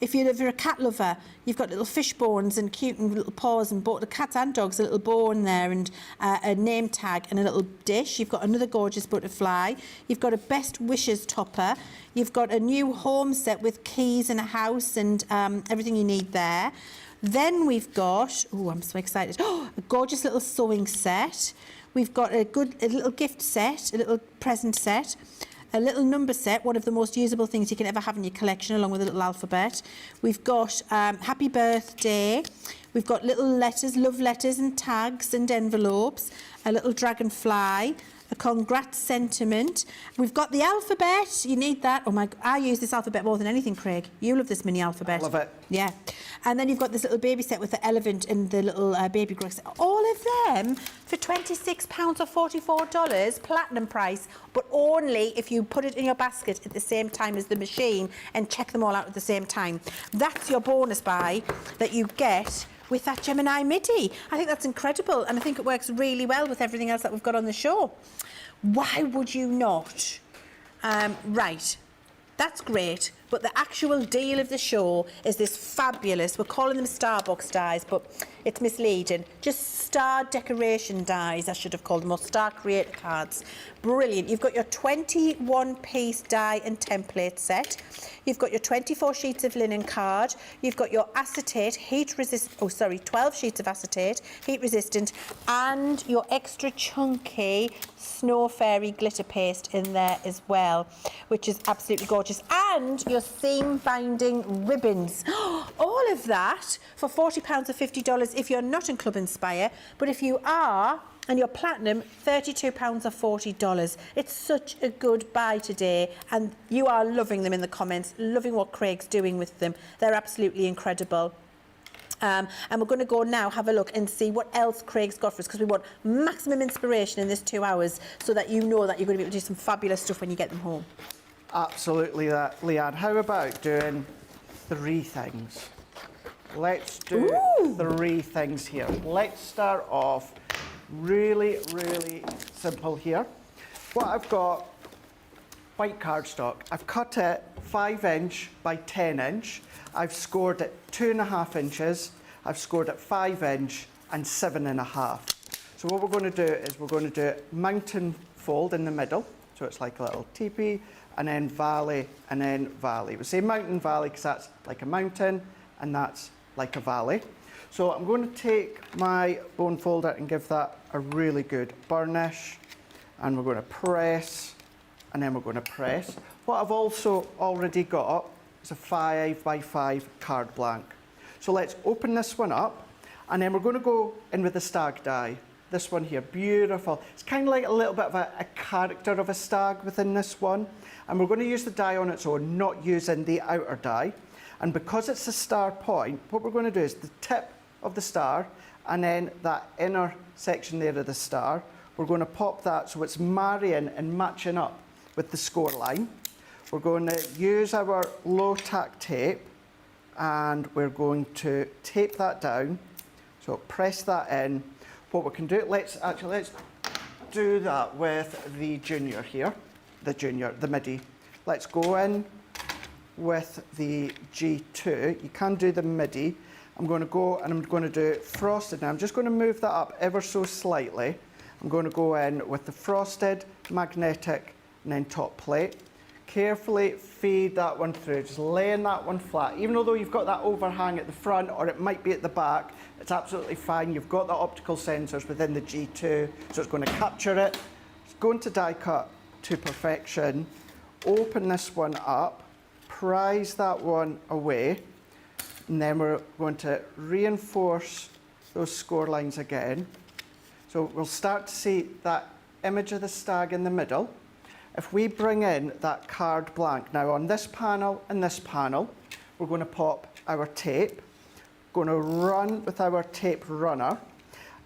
If you're a cat lover, you've got little fish bones and cute and little paws and the cats and dogs, a little bone there and a name tag and a little dish. You've got another gorgeous butterfly. You've got a Best Wishes topper. You've got a new home set with keys and a house and everything you need there. Then we've got, oh, I'm so excited, a gorgeous little sewing set. We've got a little gift set, a little present set, a little number set, one of the most usable things you can ever have in your collection, along with a little alphabet. We've got happy birthday. We've got little letters, love letters and tags and envelopes, a little dragonfly, a congrats sentiment. We've got the alphabet. You need that. Oh my, I use this alphabet more than anything, Craig. You love this mini alphabet. I love it. Yeah. And then you've got this little baby set with the elephant and the little baby girl set. All of them for £26 or $44, platinum price, but only if you put it in your basket at the same time as the machine and check them all out at the same time. That's your bonus buy that you get with that Gemini MIDI. I think that's incredible, and I think it works really well with everything else that we've got on the show. Why would you not? Right, that's great, but the actual deal of the show is this fabulous, we're calling them Starbox dies, but it's misleading, just star decoration dies, I should have called them, or star creator cards. Brilliant. You've got your 21-piece die and template set. You've got your 24 sheets of linen card. You've got your acetate, 12 sheets of acetate, heat resistant, and your extra chunky Snow Fairy glitter paste in there as well, which is absolutely gorgeous. And your seam binding ribbons. All of that for £40 or $50 if you're not in Club Inspire, but if you are, and your platinum, £32 or $40. It's such a good buy today, and you are loving them in the comments, loving what Craig's doing with them. They're absolutely incredible. And we're going to go now, have a look and see what else Craig's got for us, because we want maximum inspiration in this 2 hours so that you know that you're going to be able to do some fabulous stuff when you get them home. Absolutely, that, Leann. How about doing 3 things? Let's do 3 things here. Let's start off really, really simple here. What I've got, white cardstock. I've cut it 5" by 10". I've scored it 2.5 inches. I've scored it 5" and 7.5. So what we're going to do is we're going to do mountain fold in the middle. So it's like a little teepee, and then valley, and then valley. We say mountain valley because that's like a mountain, and that's like a valley. So I'm going to take my bone folder and give that a really good burnish, and we're going to press, and then we're going to press. What I've also already got is a 5 by 5 card blank. So let's open this one up, and then we're going to go in with the stag die. This one here, beautiful. It's kind of like a little bit of a character of a stag within this one. And we're going to use the die on its own, not using the outer die. And because it's a star point, what we're going to do is the tip of the star, and then that inner section there of the star, we're going to pop that so it's marrying and matching up with the score line. We're going to use our low tack tape, and we're going to tape that down. So press that in. What we can do, let's do that with the junior here, the MIDI. Let's go in with the G2. You can do the MIDI. I'm going to go and I'm going to do frosted. Now I'm just going to move that up ever so slightly. I'm going to go in with the frosted, magnetic, and then top plate. Carefully feed that one through, just laying that one flat. Even though you've got that overhang at the front, or it might be at the back, it's absolutely fine. You've got the optical sensors within the G2, so it's going to capture it. It's going to die cut to perfection. Open this one up, prise that one away, and then we're going to reinforce those score lines again. So we'll start to see that image of the stag in the middle. If we bring in that card blank, now on this panel and this panel, we're going to pop our tape, going to run with our tape runner.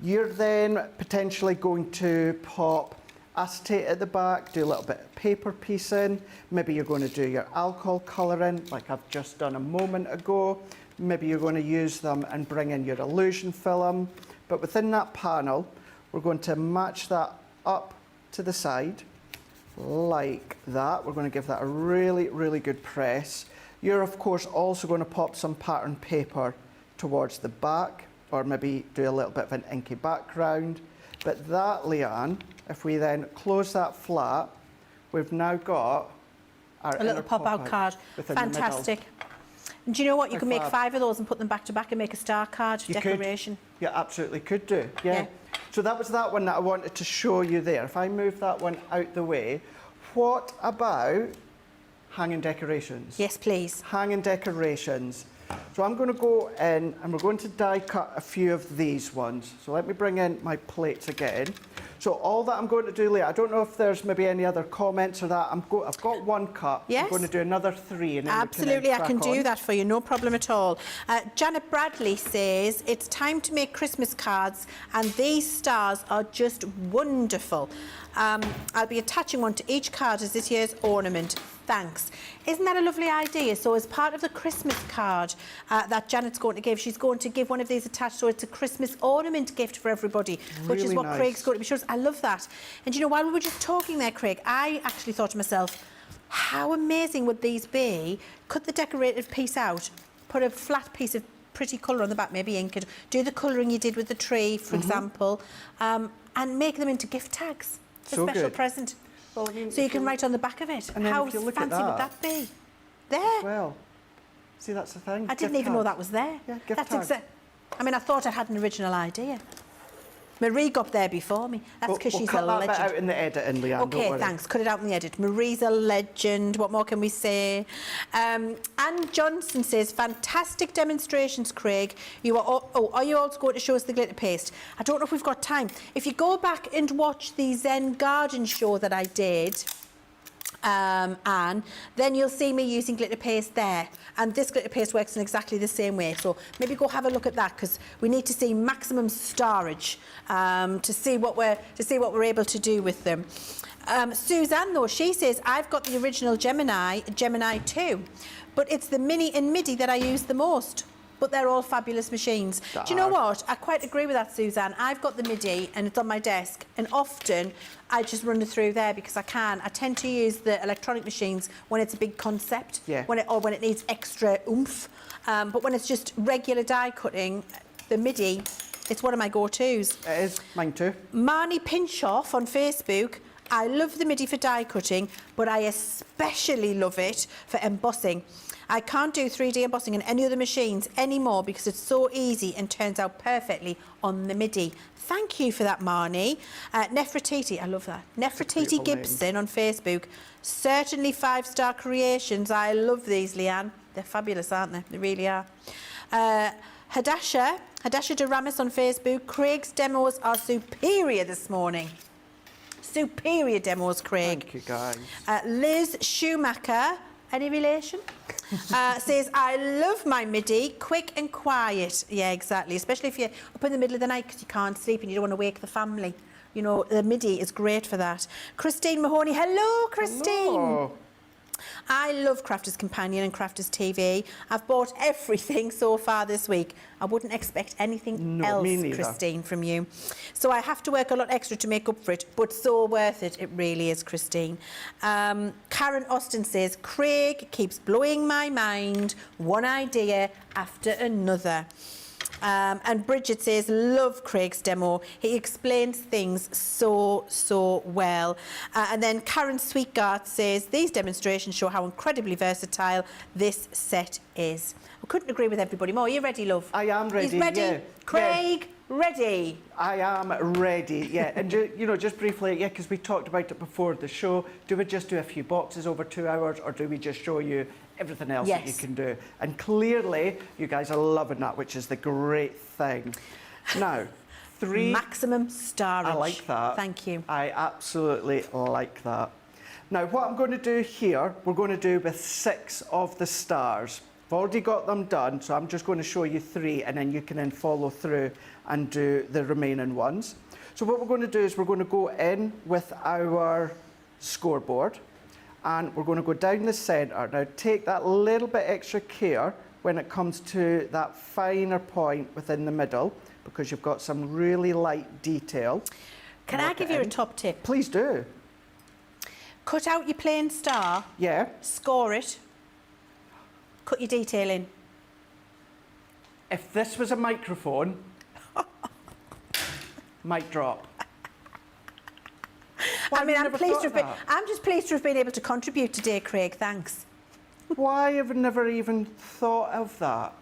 You're then potentially going to pop our acetate at the back, do a little bit of paper piecing. Maybe you're going to do your alcohol colouring like I've just done a moment ago. Maybe you're going to use them and bring in your illusion film. But within that panel, we're going to match that up to the side like that. We're going to give that a really, really good press. You're of course also going to pop some pattern paper towards the back, or maybe do a little bit of an inky background. But that, Leanne, if we then close that flat, we've now got our A little pop-out card. within the middle. Fantastic. And do you know what? You They're can make fab. 5 of those and put them back to back and make a star card You decoration. Could. You absolutely could do, yeah. Yeah. So that was that one that I wanted to show you there. If I move that one out the way, what about hanging decorations? Yes, please. Hanging decorations. So I'm going to go in and we're going to die cut a few of these ones. So let me bring in my plates again. So all that I'm going to do, Leah, I don't know if there's maybe any other comments or that. I've got one cut. Yes. I'm going to do another 3 and then Absolutely, we I can crack do on. that for you, no problem at all. Janet Bradley says, it's time to make Christmas cards and these stars are just wonderful. I'll be attaching one to each card as this year's ornament. Thanks. Isn't that a lovely idea? So as part of the Christmas card that Janet's going to give, she's going to give one of these attached, so it's a Christmas ornament gift for everybody, which is Really what nice. Craig's going to be showing us. I love that. And you know, while we were just talking there, Craig, I actually thought to myself, how amazing would these be? Cut the decorative piece out, put a flat piece of pretty colour on the back, maybe ink it, do the colouring you did with the tree, for example, and make them into gift tags. A So special good. present. Well, I mean, So you if can write on the back of it. And then How if you look at fancy would that- that be? There. Well, see, that's the thing. I didn't Gift even know tag. that was there. Yeah, gift That's tag. exact. I mean, I thought I had an original idea. Marie got there before me. That's because we'll she's cut a that bit legend. out in the editing, Leanne, don't Okay, worry. thanks. Cut it out in the edit. Marie's a legend. What more can we say? Anne Johnson says, fantastic demonstrations, Craig. You are are you also going to show us the glitter paste? I don't know if we've got time. If you go back and watch the Zen Garden show that I did, Anne, then you'll see me using glitter paste there, and this glitter paste works in exactly the same way, so maybe go have a look at that, because we need to see maximum storage to see what we're able to do with them. Suzanne, though, she says, I've got the original Gemini 2, but it's the Mini and Midi that I use the most. But they're all fabulous machines. Do you know what? I quite agree with that, Suzanne. I've got the Midi and it's on my desk, and often I just run it through there because I can. I tend to use the electronic machines when it's a big concept, when it needs extra oomph. But when it's just regular die cutting, the Midi, it's one of my go-tos. It is, mine too. Marnie Pinchoff on Facebook, I love the Midi for die cutting, but I especially love it for embossing. I can't do 3D embossing on any other machines anymore because it's so easy and turns out perfectly on the Midi. Thank you for that, Marnie. Nefertiti, I love that. Nefertiti Gibson on Facebook. Certainly 5-star creations. I love these, Leanne. They're fabulous, aren't they? They really are. Hadasha de Ramis on Facebook. Craig's demos are superior this morning. Superior demos, Craig. Thank you, guys. Liz Schumacher, any relation? Says, I love my Midi, quick and quiet. Yeah, exactly. Especially if you're up in the middle of the night because you can't sleep and you don't want to wake the family. You know, the Midi is great for that. Christine Mahoney. Hello, Christine. Hello. I love Crafters Companion and Crafters TV. I've bought everything so far this week. I wouldn't expect anything else, Christine, from you. So I have to work a lot extra to make up for it, but so worth it. It really is, Christine. Karen Austin says, Craig keeps blowing my mind, one idea after another. And Bridget says, love Craig's demo. He explains things so well. And then Karen Sweetgart says, these demonstrations show how incredibly versatile this set is. I couldn't agree with everybody more. Are you ready, love? I am ready. He's ready. Yeah. Craig, ready. I am ready, yeah. And you know, just briefly, yeah, because we talked about it before the show, do we just do a few boxes over 2 hours, or do we just show you everything else that you can do? And clearly, you guys are loving that, which is the great thing. Now, 3... Maximum storage. I like that. Thank you. I absolutely like that. Now, what I'm going to do here, we're going to do with 6 of the stars. I've already got them done, so I'm just going to show you 3, and then you can then follow through and do the remaining ones. So what we're going to do is we're going to go in with our scoreboard and we're going to go down the centre. Now take that little bit extra care when it comes to that finer point within the middle because you've got some really light detail. Can I give you a top tip? Please do. Cut out your plain star. Yeah. Score it. Cut your detail in. If this was a microphone, mic drop. Why I mean, have you I'm never pleased thought to of have been, that? I'm just pleased to have been able to contribute today, Craig. Thanks. Why have I never even thought of that?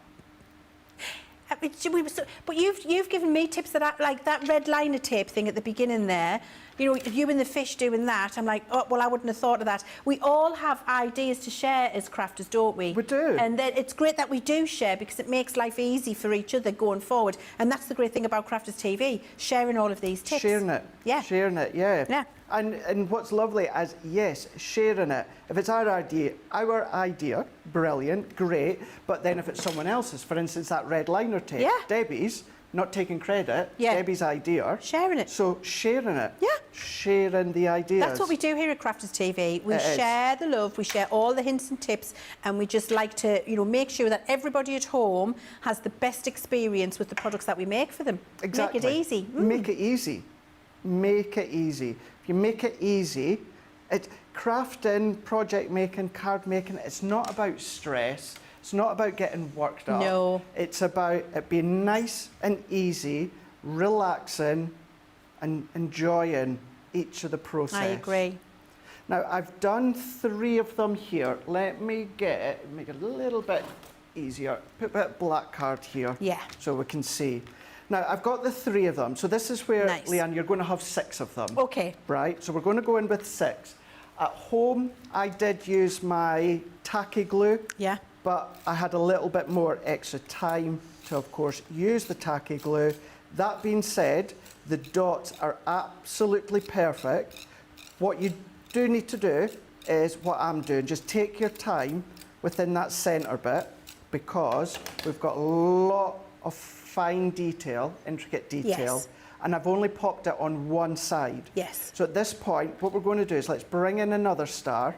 But you've given me tips that like that red liner tape thing at the beginning there. You know, you and the fish doing that. I'm like, oh, well, I wouldn't have thought of that. We all have ideas to share as crafters, don't we? We do. And then it's great that we do share because it makes life easy for each other going forward. And that's the great thing about Crafters TV, sharing all of these tips. Sharing it. Yeah. Sharing it, yeah. Yeah. And what's lovely is, yes, sharing it. If it's our idea, brilliant, great. But then if it's someone else's, for instance, that red liner tape, Yeah. Debbie's, not taking credit, Yeah. Debbie's idea. Sharing it. So sharing it. Yeah. Sharing the ideas. That's what we do here at Crafters TV. We It is. share the love, we share all the hints and tips, and we just like to, you know, make sure that everybody at home has the best experience with the products that we make for them. Exactly. Make it easy. Make it easy. Make it easy. If you make it easy, crafting, project making, card making, it's not about stress. It's not about getting worked up. No. It's about it being nice and easy, relaxing and enjoying each of the process. I agree. Now, I've done 3 of them here. Let me make it a little bit easier. Put a bit of black card here. Yeah. So we can see. Now, I've got the 3 of them. So this is where, Nice. Leann, you're going to have 6 of them. Okay. Right? So we're going to go in with 6. At home, I did use my tacky glue. Yeah. But I had a little bit more extra time to, of course, use the tacky glue. That being said, the dots are absolutely perfect. What you do need to do is what I'm doing. Just take your time within that centre bit because we've got a lot of fine detail, intricate detail, Yes. and I've only popped it on one side. Yes. So at this point, what we're going to do is let's bring in another star,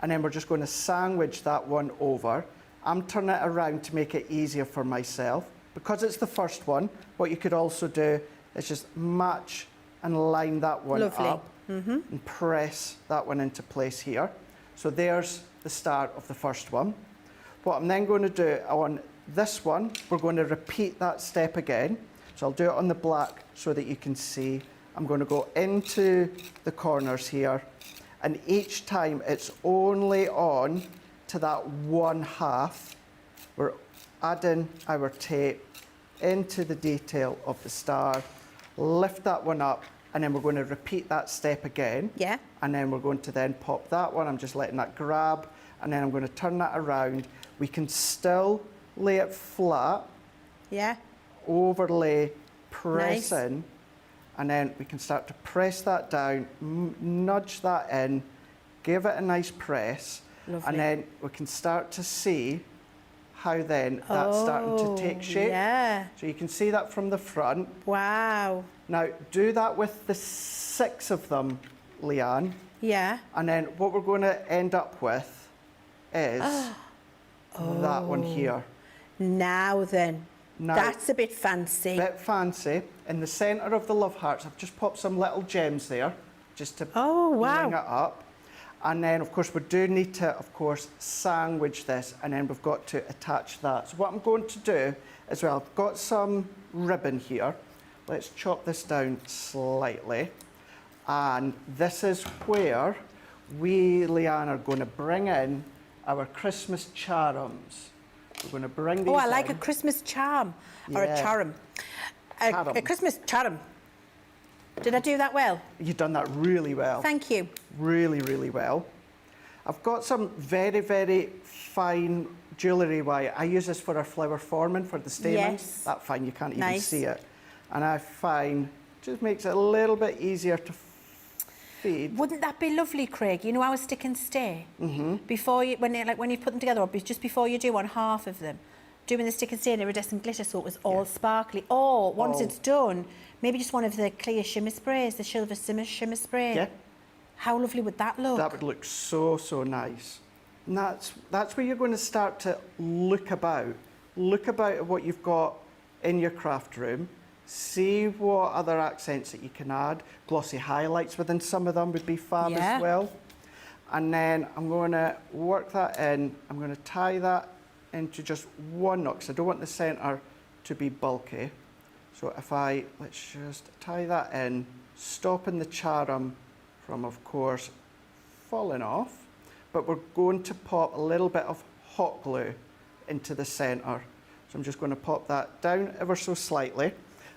and then we're just going to sandwich that one over. I'm turning it around to make it easier for myself. Because it's the first one, what you could also do is just match and line that one Lovely. up and press that one into place here. So there's the start of the first one. What I'm then going to do on this one, we're going to repeat that step again. So I'll do it on the black so that you can see. I'm going to go into the corners here, and each time it's only on to that 1/2. We're adding our tape into the detail of the star, lift that one up, and then we're going to repeat that step again. Yeah. And then we're going to then pop that one. I'm just letting that grab, and then I'm going to turn that around. We can still lay it flat, Yeah. overlay, press Nice. in, and then we can start to press that down, nudge that in, give it a nice press, Lovely. and then we can start to see how then that's starting to take shape. Yeah. So you can see that from the front. Wow. Now do that with the 6 of them, Leann, Yeah. and then what we're going to end up with is that one here. Now then. Now- That's a bit fancy. Bit fancy. In the centre of the love hearts, I've just popped some little gems there, just to Oh, wow. bring it up. And then, of course, we do need to, of course, sandwich this, and then we've got to attach that. So what I'm going to do as well, I've got some ribbon here. Let's chop this down slightly. And this is where we, Leann, are going to bring in our Christmas charms. We're going to bring these Oh, I like a in. Christmas charm or a Yeah. charm. Charm. A Christmas charm. Did I do that well? You've done that really well. Thank you. Really, really well. I've got some very, very fine jewellery wire. I use this for our flower forming for the stamens. Yes. That fine, you can't even Nice. see it. And I find just makes it a little bit easier to feed. Wouldn't that be lovely, Craig? You know our stick and stay? Before you, when you put them together, or just before you do on half of them, doing the stick and stain iridescent glitter so it was all sparkly. Or once it's done, maybe just one of the clear shimmer sprays, the silver shimmer spray. Yeah. How lovely would that look? That would look so, so nice. And that's where you're going to start to look about. Look about at what you've got in your craft room. See what other accents that you can add. Glossy highlights within some of them would be fab as well. And then I'm going to work that in. I'm going to tie that into just one knot, because I don't want the centre to be bulky. So if let's just tie that in, stopping the charm from, of course, falling off. But we're going to pop a little bit of hot glue into the centre. So I'm just going to pop that down ever so slightly.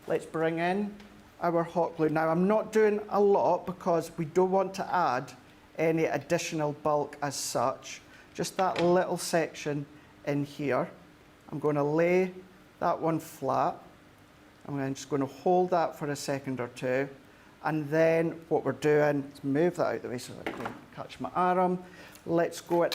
Let's bring in our hot glue. Now, I'm not doing a lot because we don't want to add any additional bulk as such. Just that little section in here. I'm going to lay that one flat. I'm just going to hold that for a second or two. And then what we're doing is move that out of the way so I don't catch my arm. Let's go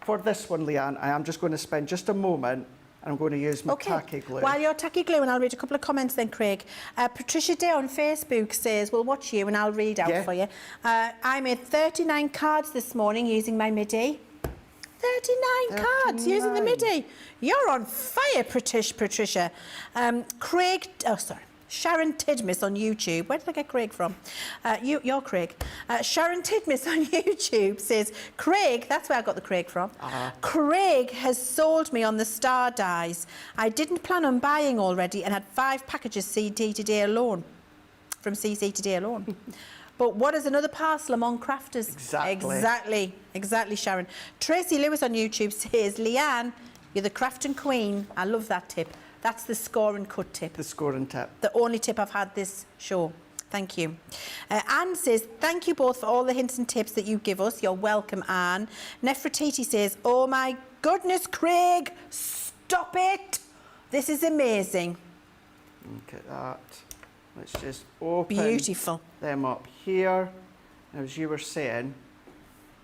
for this one, Leanne, I am just going to spend just a moment and I'm going to use my tacky glue. While you're tacky glue, and I'll read a couple of comments then, Craig. Patricia Day on Facebook says, we'll watch you and I'll read out for you. I made 39 cards this morning using my MIDI. 39 cards using the MIDI. You're on fire, Patricia. Sharon Tidmus on YouTube. Where did I get Craig from? You're Craig. Sharon Tidmus on YouTube says, Craig, that's where I got the Craig from. Craig has sold me on the star dies. I didn't plan on buying already and had 5 packages CC today alone. From CC today alone. But what is another parcel among crafters? Exactly, Sharon. Tracy Lewis on YouTube says, Leanne, you're the crafting queen. I love that tip. That's the score and cut tip. The score and tip. The only tip I've had this show. Thank you. Anne says, thank you both for all the hints and tips that you give us. You're welcome, Anne. Nefertiti says, oh my goodness, Craig, stop it. This is amazing. Look at that. Let's just open them up here. Now, as you were saying,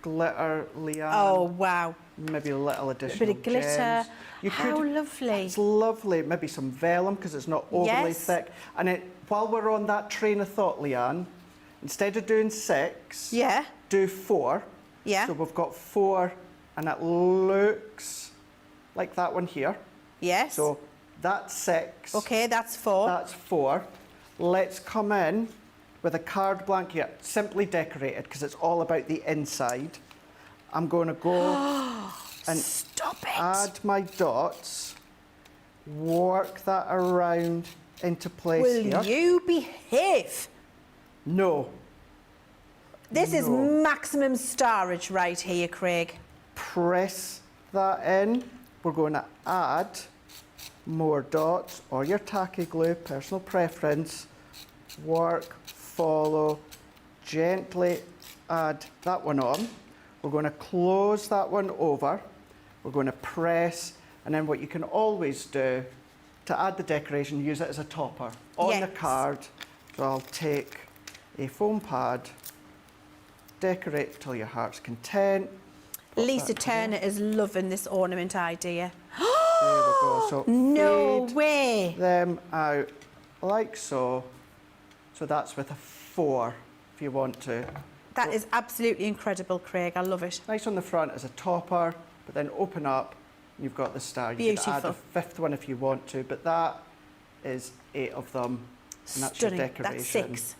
glitter, Leanne. Oh, wow. Maybe a little additional bit of glitter. Gems. How lovely. It's lovely. Maybe some vellum because it's not overly thick. And while we're on that train of thought, Leanne, instead of doing 6, do 4. So we've got 4 and it looks like that one here. Yes. So that's 6. Okay, that's 4. That's 4. Let's come in with a card blank here, simply decorated because it's all about the inside. I'm going to go and add my dots, work that around into place here. Will you behave? No. This is maximum starage right here, Craig. Press that in. We're going to add more dots or your tacky glue, personal preference. Work, follow, gently add that one on. We're going to close that one over. We're going to press, and then what you can always do to add the decoration, use it as a topper on the card. So I'll take a foam pad, decorate till your heart's content. Lisa Turner is loving this ornament idea. There we go. So no way. Them out like so. So that's with a 4 if you want to. That is absolutely incredible, Craig. I love it. Nice on the front as a topper, but then open up, and you've got the star. You Beautiful. can add a 5th one if you want to, but that is 8 of them, and that's your decoration. That's 6.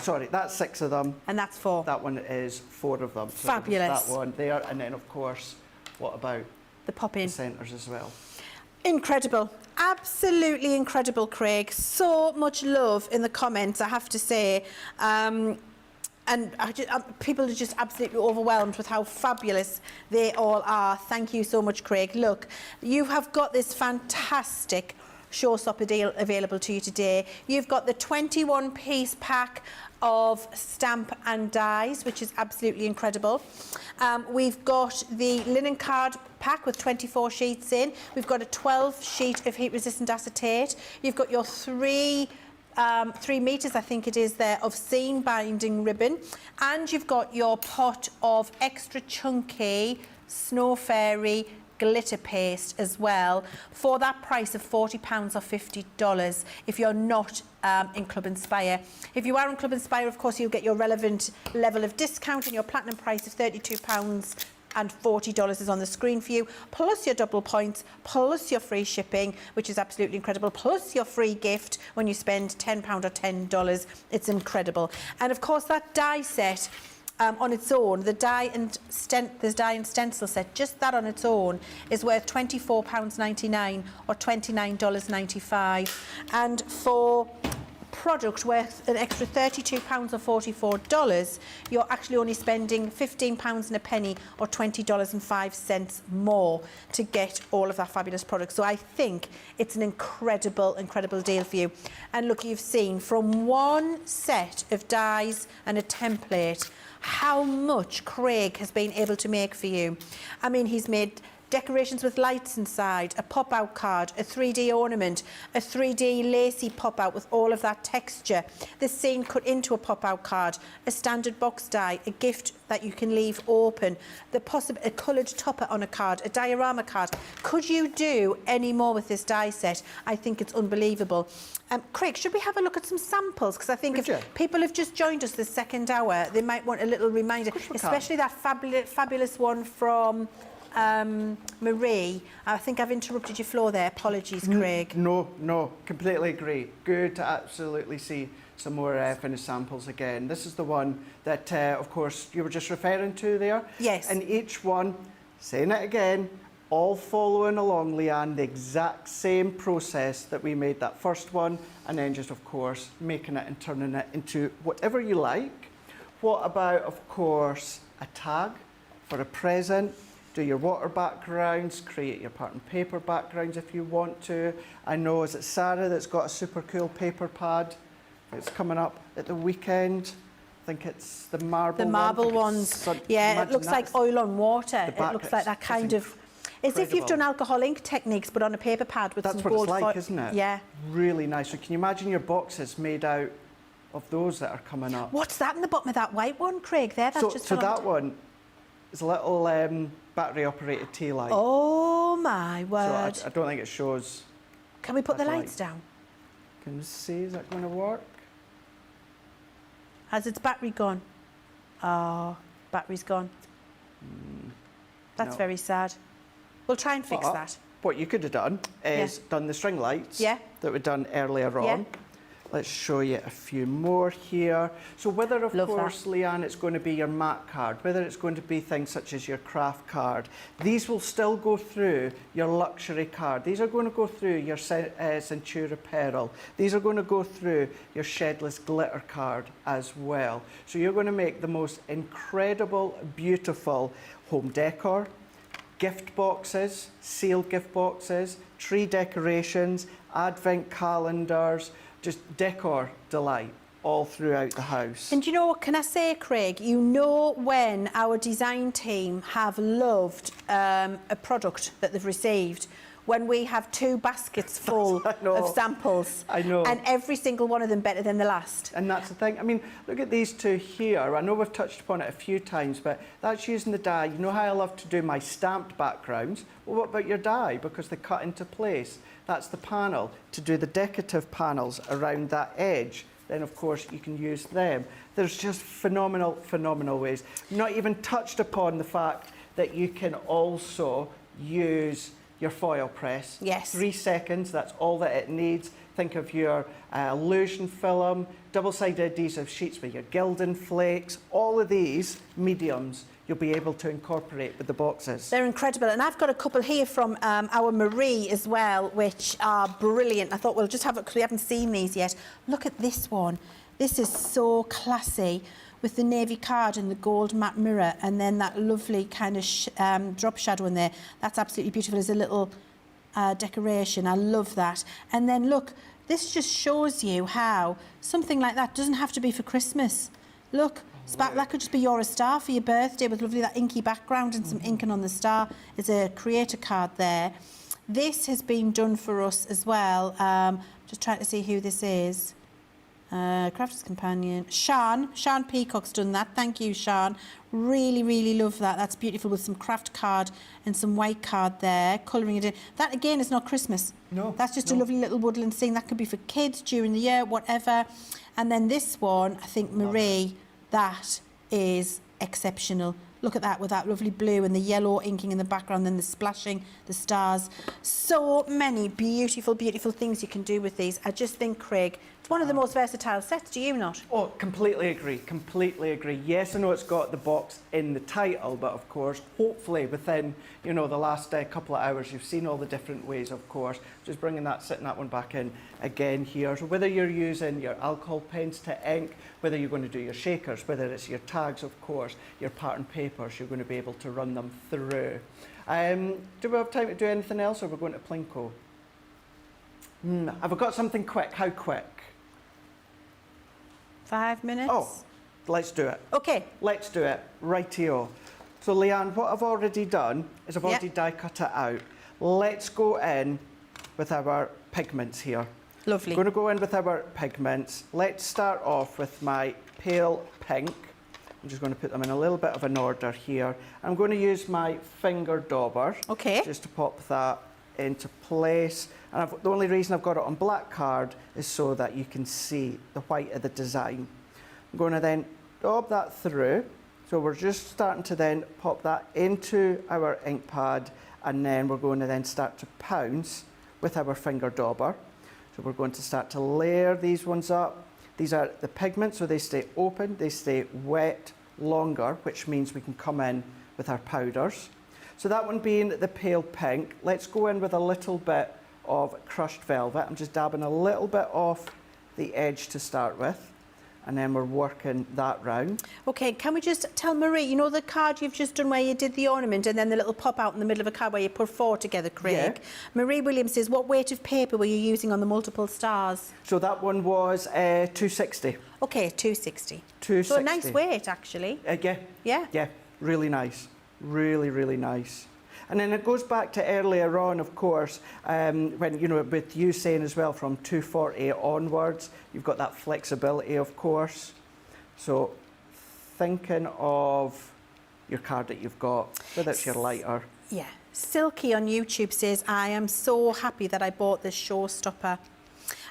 Sorry, that's 6 of them. And that's 4. That one is 4 of them. So fabulous. That one there, and then of course, what about the pop-in centres as well? Incredible. Absolutely incredible, Craig. So much love in the comments, I have to say. And people are just absolutely overwhelmed with how fabulous they all are. Thank you so much, Craig. Look, you have got this fantastic Showstopper deal available to you today. You've got the 21-piece pack of stamp and dies, which is absolutely incredible. We've got the linen card pack with 24 sheets in. We've got a 12-sheet of heat-resistant acetate. You've got your 3 meters, I think it is there, of seam binding ribbon, and you've got your pot of extra chunky Snow Fairy glitter paste as well for that price of £40 or $50 if you're not in Club Inspire. If you are in Club Inspire, of course, you'll get your relevant level of discount, and your platinum price of £32 and $40 is on the screen for you, plus your double points, plus your free shipping, which is absolutely incredible, plus your free gift when you spend £10 or $10. It's incredible. And of course, that die set on its own, the die and stencil set, just that on its own is worth £24.99 or $29.95. And for product worth an extra £32 or $44, you're actually only spending £15 and a penny or $20.05 more to get all of that fabulous product. So I think it's an incredible, incredible deal for you. And look, you've seen from one set of dies and a template how much Craig has been able to make for you. I mean, he's made decorations with lights inside, a pop-out card, a 3D ornament, a 3D lacy pop-out with all of that texture, the scene cut into a pop-out card, a standard box die, a gift that you can leave open, a coloured topper on a card, a diorama card. Could you do any more with this die set? I think it's unbelievable. Craig, should we have a look at some samples? Because I think if people have just joined us this second hour, they might want a little reminder, especially that fabulous one from Marie. I think I've interrupted your floor there. Apologies, Craig. No, completely agree. Good to absolutely see some more finished samples again. This is the one that, of course, you were just referring to there. Yes. And each one, saying it again, all following along, Leann, the exact same process that we made that first one, and then just, of course, making it and turning it into whatever you like. What about, of course, a tag for a present? Do your water backgrounds, create your pattern paper backgrounds if you want to. I know, is it Sarah that's got a super cool paper pad that's coming up at the weekend? I think it's the marble The marble ones. Yeah, it looks like oil on water. It looks like that kind of... As if you've done alcohol ink techniques, but on a paper pad with some gold foil. That's what it's like, isn't it? Yeah. Really nice. So can you imagine your boxes made out of those that are coming up? What's that in the bottom of that white one, Craig? There, that's just... So that one is a little battery-operated tea light. Oh, my word. So I don't think it shows... Can we put the lights down? Can you see, is that going to work? Has its battery gone? Oh, battery's gone. That's very sad. We'll try and fix that. What you could have done is done the string lights that were done earlier on. Let's show you a few more here. So whether, of course, Leann, it's going to be your matte card, whether it's going to be things such as your craft card, these will still go through your luxury card. These are going to go through your Centura Pearl. These are going to go through your Shedless Glitter card as well. So you're going to make the most incredible, beautiful home decor, gift boxes, sealed gift boxes, tree decorations, advent calendars, just decor delight all throughout the house. And you know what can I say, Craig? You know when our design team have loved a product that they've received, when we have 2 baskets full of samples. I know. And every single one of them better than the last. And that's the thing. I mean, look at these 2 here. I know we've touched upon it a few times, but that's using the die. You know how I love to do my stamped backgrounds? Well, what about your die? Because they cut into place. That's the panel. To do the decorative panels around that edge, then of course you can use them. There's just phenomenal, phenomenal ways. Not even touched upon the fact that you can also use your foil press. Yes. 3 seconds, that's all that it needs. Think of your illusion film, double-sided adhesive sheets with your Gildan flakes, all of these mediums you'll be able to incorporate with the boxes. They're incredible. And I've got a couple here from our Marie as well, which are brilliant. I thought we'll just have it because we haven't seen these yet. Look at this one. This is so classy, with the navy card and the gold matte mirror, and then that lovely kind of drop shadow in there. That's absolutely beautiful as a little decoration. I love that. And then look, this just shows you how something like that doesn't have to be for Christmas. Look, that could just be your star for your birthday with lovely that inky background and some inking on the star. There's a creator card there. This has been done for us as well. Just trying to see who this is. Crafter's Companion. Sean Peacock's done that. Thank you, Sean. Really, really love that. That's beautiful with some craft card and some white card there, colouring it in. That, again, is not Christmas. No. That's just a lovely little woodland scene. That could be for kids during the year, whatever. And then this one, I think, Marie, that is exceptional. Look at that with that lovely blue and the yellow inking in the background, then the splashing, the stars. So many beautiful, beautiful things you can do with these. I just think, Craig, it's one of the most versatile sets, do you not? Oh, completely agree, completely agree. Yes, I know it's got the box in the title, but of course, hopefully within, you know, the last couple of hours, you've seen all the different ways, of course. Just bringing that, sitting that one back in again here. So whether you're using your alcohol pens to ink, whether you're going to do your shakers, whether it's your tags, of course, your pattern papers, you're going to be able to run them through. Do we have time to do anything else, or we're going to Plinko? Have I got something quick? How quick? 5 minutes? Oh, let's do it. Okay. Let's do it. Rightio. So, Leanne, what I've already done is I've already die cut it out. Let's go in with our pigments here. Lovely. I'm going to go in with our pigments. Let's start off with my pale pink. I'm just going to put them in a little bit of an order here. I'm going to use my finger dauber. Okay. Just to pop that into place. And the only reason I've got it on black card is so that you can see the white of the design. I'm going to then daub that through. So we're just starting to then pop that into our ink pad, and then we're going to then start to pounce with our finger dauber. So we're going to start to layer these ones up. These are the pigments, so they stay open, they stay wet longer, which means we can come in with our powders. So that one being the pale pink, let's go in with a little bit of crushed velvet. I'm just dabbing a little bit off the edge to start with, and then we're working that round. Okay, can we just tell Marie, you know the card you've just done where you did the ornament and then the little pop out in the middle of a card where you put 4 together, Craig? Yeah. Marie Williams says, what weight of paper were you using on the multiple stars? So that one was 260. Okay, 260. 260. So a nice weight, actually. Yeah. Yeah. Yeah, really nice. Really, really nice. And then it goes back to earlier on, of course, when, you know, with you saying as well from 240 onwards, you've got that flexibility, of course. So thinking of your card that you've got, whether it's your lighter. Yeah. Silky on YouTube says, I am so happy that I bought this Showstopper.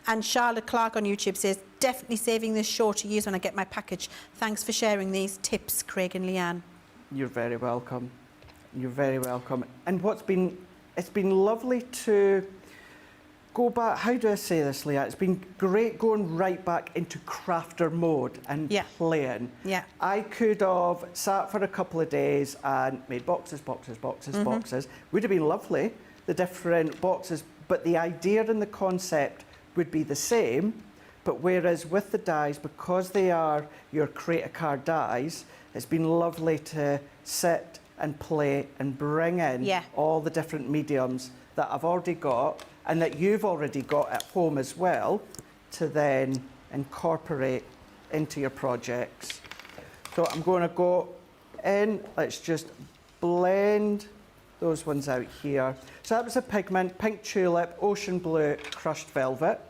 And Charlotte Clark on YouTube says, definitely saving this show to use when I get my package. Thanks for sharing these tips, Craig and Leanne. You're very welcome. You're very welcome. And it's been lovely to go back, how do I say this, Leah? It's been great going right back into crafter mode and playing. Yeah. I could have sat for a couple of days and made boxes. Would have been lovely, the different boxes, but the idea and the concept would be the same. But whereas with the dies, because they are your create a card dies, it's been lovely to sit and play and bring in all the different mediums that I've already got and that you've already got at home as well to then incorporate into your projects. So I'm going to go in, let's just blend those ones out here. So that was a pigment, pink tulip, ocean blue, crushed velvet.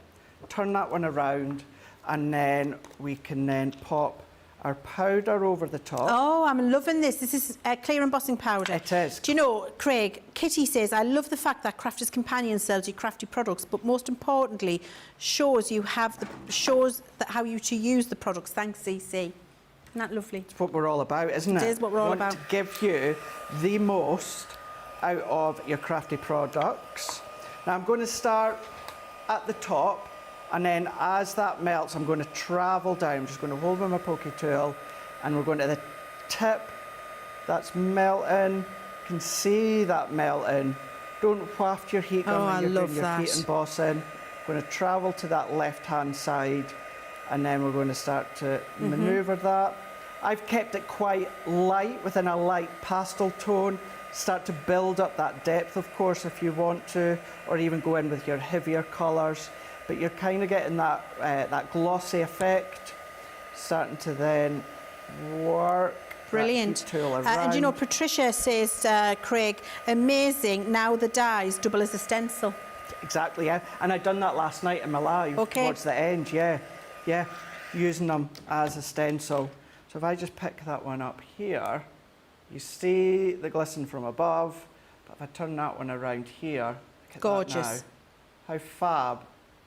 Turn that one around, and then we can then pop our powder over the top. Oh, I'm loving this. This is clear embossing powder. It is. Do you know, Craig, Kitty says, I love the fact that Crafter's Companion sells you crafty products, but most importantly, shows how you to use the products. Thanks, CC. Isn't that lovely? It's what we're all about, isn't it? It is what we're all about. To give you the most out of your crafty products. Now I'm going to start at the top, and then as that melts, I'm going to travel down. I'm just going to hold with my pokey tool, and we're going to the tip. That's melting. You can see that melting. Don't waft your heat gun when you're doing your heat embossing. We're going to travel to that left-hand side, and then we're going to start to manoeuvre that. I've kept it quite light, within a light pastel tone. Start to build up that depth, of course, if you want to, or even go in with your heavier colours. But you're kind of getting that, that glossy effect, starting to then work. Brilliant. And you know, Patricia says, Craig, amazing, now the dies double as a stencil. Exactly, yeah. And I'd done that last night in my live towards the end, yeah. Yeah, using them as a stencil. So if I just pick that one up here, you see the glisten from above, but if I turn that one around here, look at Gorgeous. that now. How fab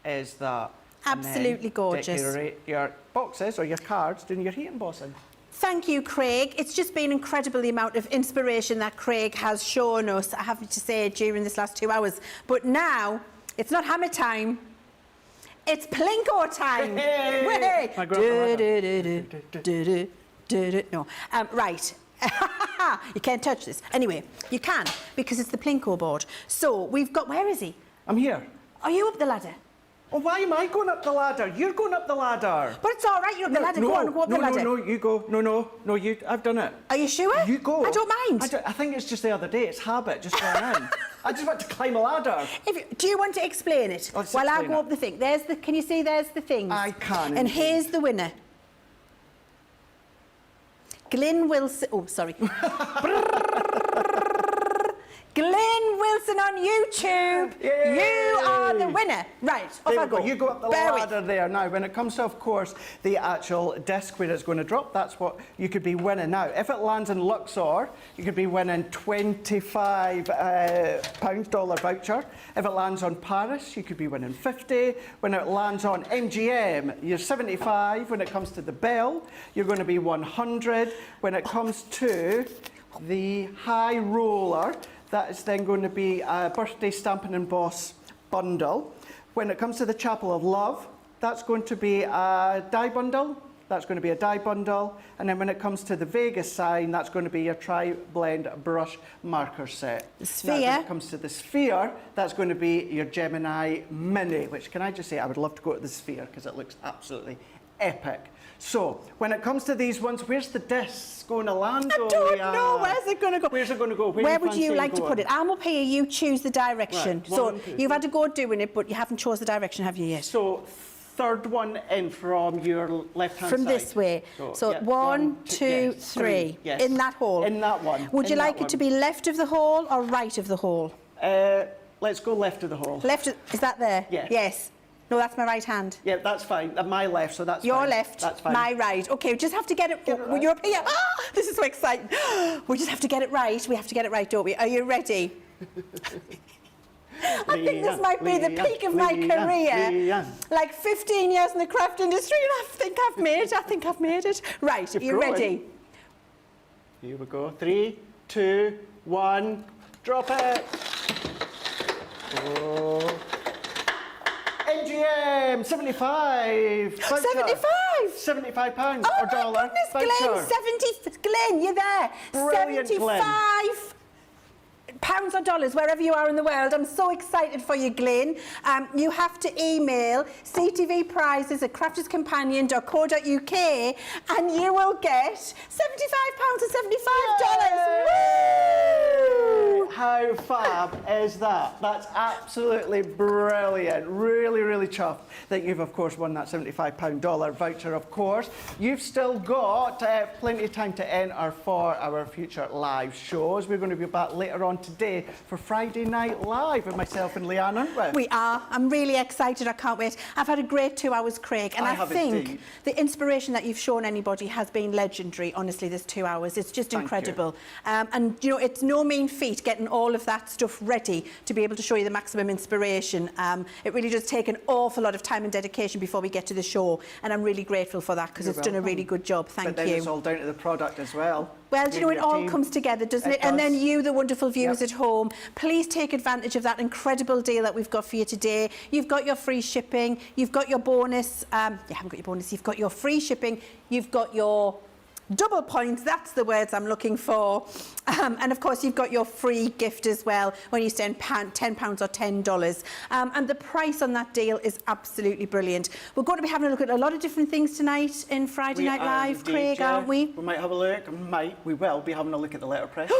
is that? Absolutely gorgeous. Decorate your boxes or your cards doing your heat embossing. Thank you, Craig. It's just been incredible the amount of inspiration that Craig has shown us, I have to say, during this last 2 hours. But now, it's not hammer time. It's Plinko time. Hey! My No. Right. You can't touch this. Anyway, you can, because it's the Plinko board. So we've got... Where is he? I'm here. Are you up the ladder? Oh, why am I going up the ladder? You're going up the ladder. But it's all right, you're up the ladder. Go on, go up the ladder. No, you go. No, you. I've done it. Are you sure? You go. I don't mind. I think it's just the other day. It's habit, just going in. I just want to climb a ladder. Do you want to explain it? Let's While I explain go it. up the thing. Can you see there's the things? I can. And indeed. here's the winner. Glyn Wilson. Oh, sorry. Glyn Wilson on YouTube. Yay! You are the winner. Right, off There I we go. go. You go up the ladder there. Now, when it comes to, of course, the actual disc where it's going to drop, that's what you could be winning. Now, if it lands in Luxor, you could be winning £25 dollar voucher. If it lands on Paris, you could be winning 50. When it lands on MGM, you're 75. When it comes to the Bell, you're going to be 100. When it comes to the High Roller, that is then going to be a birthday stamp and emboss bundle. When it comes to the Chapel of Love, that's going to be a die bundle. That's going to be a die bundle. And then when it comes to the Vegas sign, that's going to be your tri-blend brush marker set. The Sphere. Now, when it comes to the Sphere, that's going to be your Gemini Mini, which, can I just say, I would love to go to the Sphere because it looks absolutely epic. So, when it comes to these ones, where's the disc going to land? I don't know. Where's it going to go? Where's it going to go? Where would you like to put it? I'm up here. You choose the direction. Right, So one, two, you've had three. to go doing it, but you haven't chose the direction, have you yet? So, third one in from your left-hand side. From this way. So yeah, one, two, yes, three. Yes. In that hole. In that one. Would you in like that it to be left of the hole or right of the hole? Let's go left of the hole. Left. Is that there? Yes. Yes. No, that's my right hand. Yeah, that's fine. My left, so that's Your fine. left, That's fine. my right. Okay, we just have to get it. Get it right. You're up here. Ah, this is so exciting. We just have to get it right. We have to get it right, don't we? Are you ready? I think this might be the peak of my career. Like 15 years in the craft industry, and I think I've made it. Right, are you growing. ready? Here we go. 3, 2, 1. Drop it. Oh. MGM, 75. Voucher. 75? £75 Oh or my dollar. goodness, voucher. Glenn, Glenn, you're there. Brilliant, Glenn. £75 or dollars, wherever you are in the world. I'm so excited for you, Glenn. You have to email ctvprizes@crafterscompanion.co.uk and you will get £75 and $75. Woo! How fab is that? That's absolutely brilliant. Really, really chuffed that you've, of course, won that £75 dollar voucher, of course. You've still got plenty of time to enter for our future live shows. We're going to be back later on today for Friday Night Live with myself and Leann, aren't we? We are. I'm really excited. I can't wait. I've had a great 2 hours, Craig, and I have think indeed. the inspiration that you've shown anybody has been legendary, honestly, this 2 hours. It's just Thank incredible. And, you know, it's no mean feat getting all of that stuff ready to be able to show you the maximum inspiration. It really does take an awful lot of time and dedication before we get to the show, and I'm really grateful for that because You're it's done a welcome. really good job. Thank But then you. it's all down to the product as well. Well, do you know, it Your all team. comes together, doesn't it? It And then does. you, the wonderful viewers Yep. at home, please take advantage of that incredible deal that we've got for you today. You've got your free shipping, you've got your bonus, you haven't got your bonus, you've got your free shipping, you've got your double points, that's the words I'm looking for. And of course, you've got your free gift as well when you spend £10 or $10. And the price on that deal is absolutely brilliant. We're going to be having a look at a lot of different things tonight in Friday We Night are Live, indeed, Craig, yeah. aren't we? We might have a look. We will be having a look at the letterpress.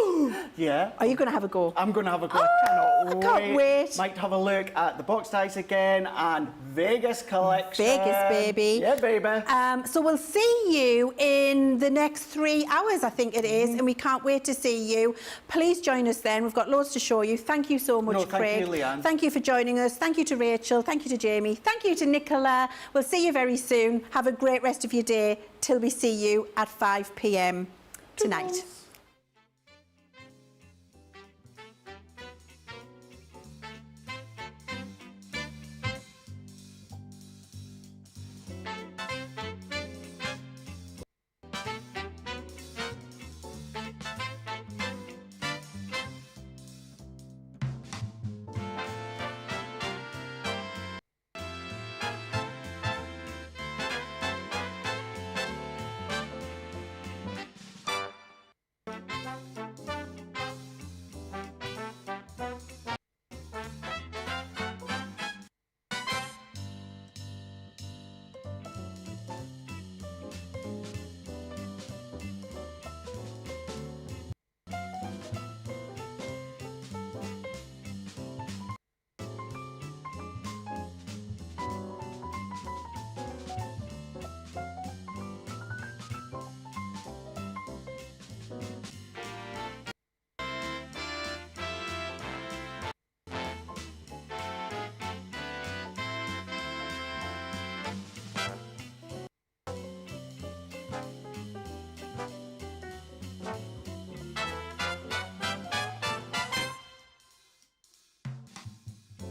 Yeah. Are you going to have a go? I'm going to have a go. I cannot can't wait. Might have a look at the box ties again and Vegas collection. Vegas, baby. Yeah, baby. So we'll see you in the next 3 hours, I think it is, and we can't wait to see you. Please join us then. We've got loads to show you. Thank you so much, Craig. Thank you, Leann. Thank you for joining us. Thank you to Rachel. Thank you to Jamie. Thank you to Nicola. We'll see you very soon. Have a great rest of your day till we see you at 5 p.m. tonight.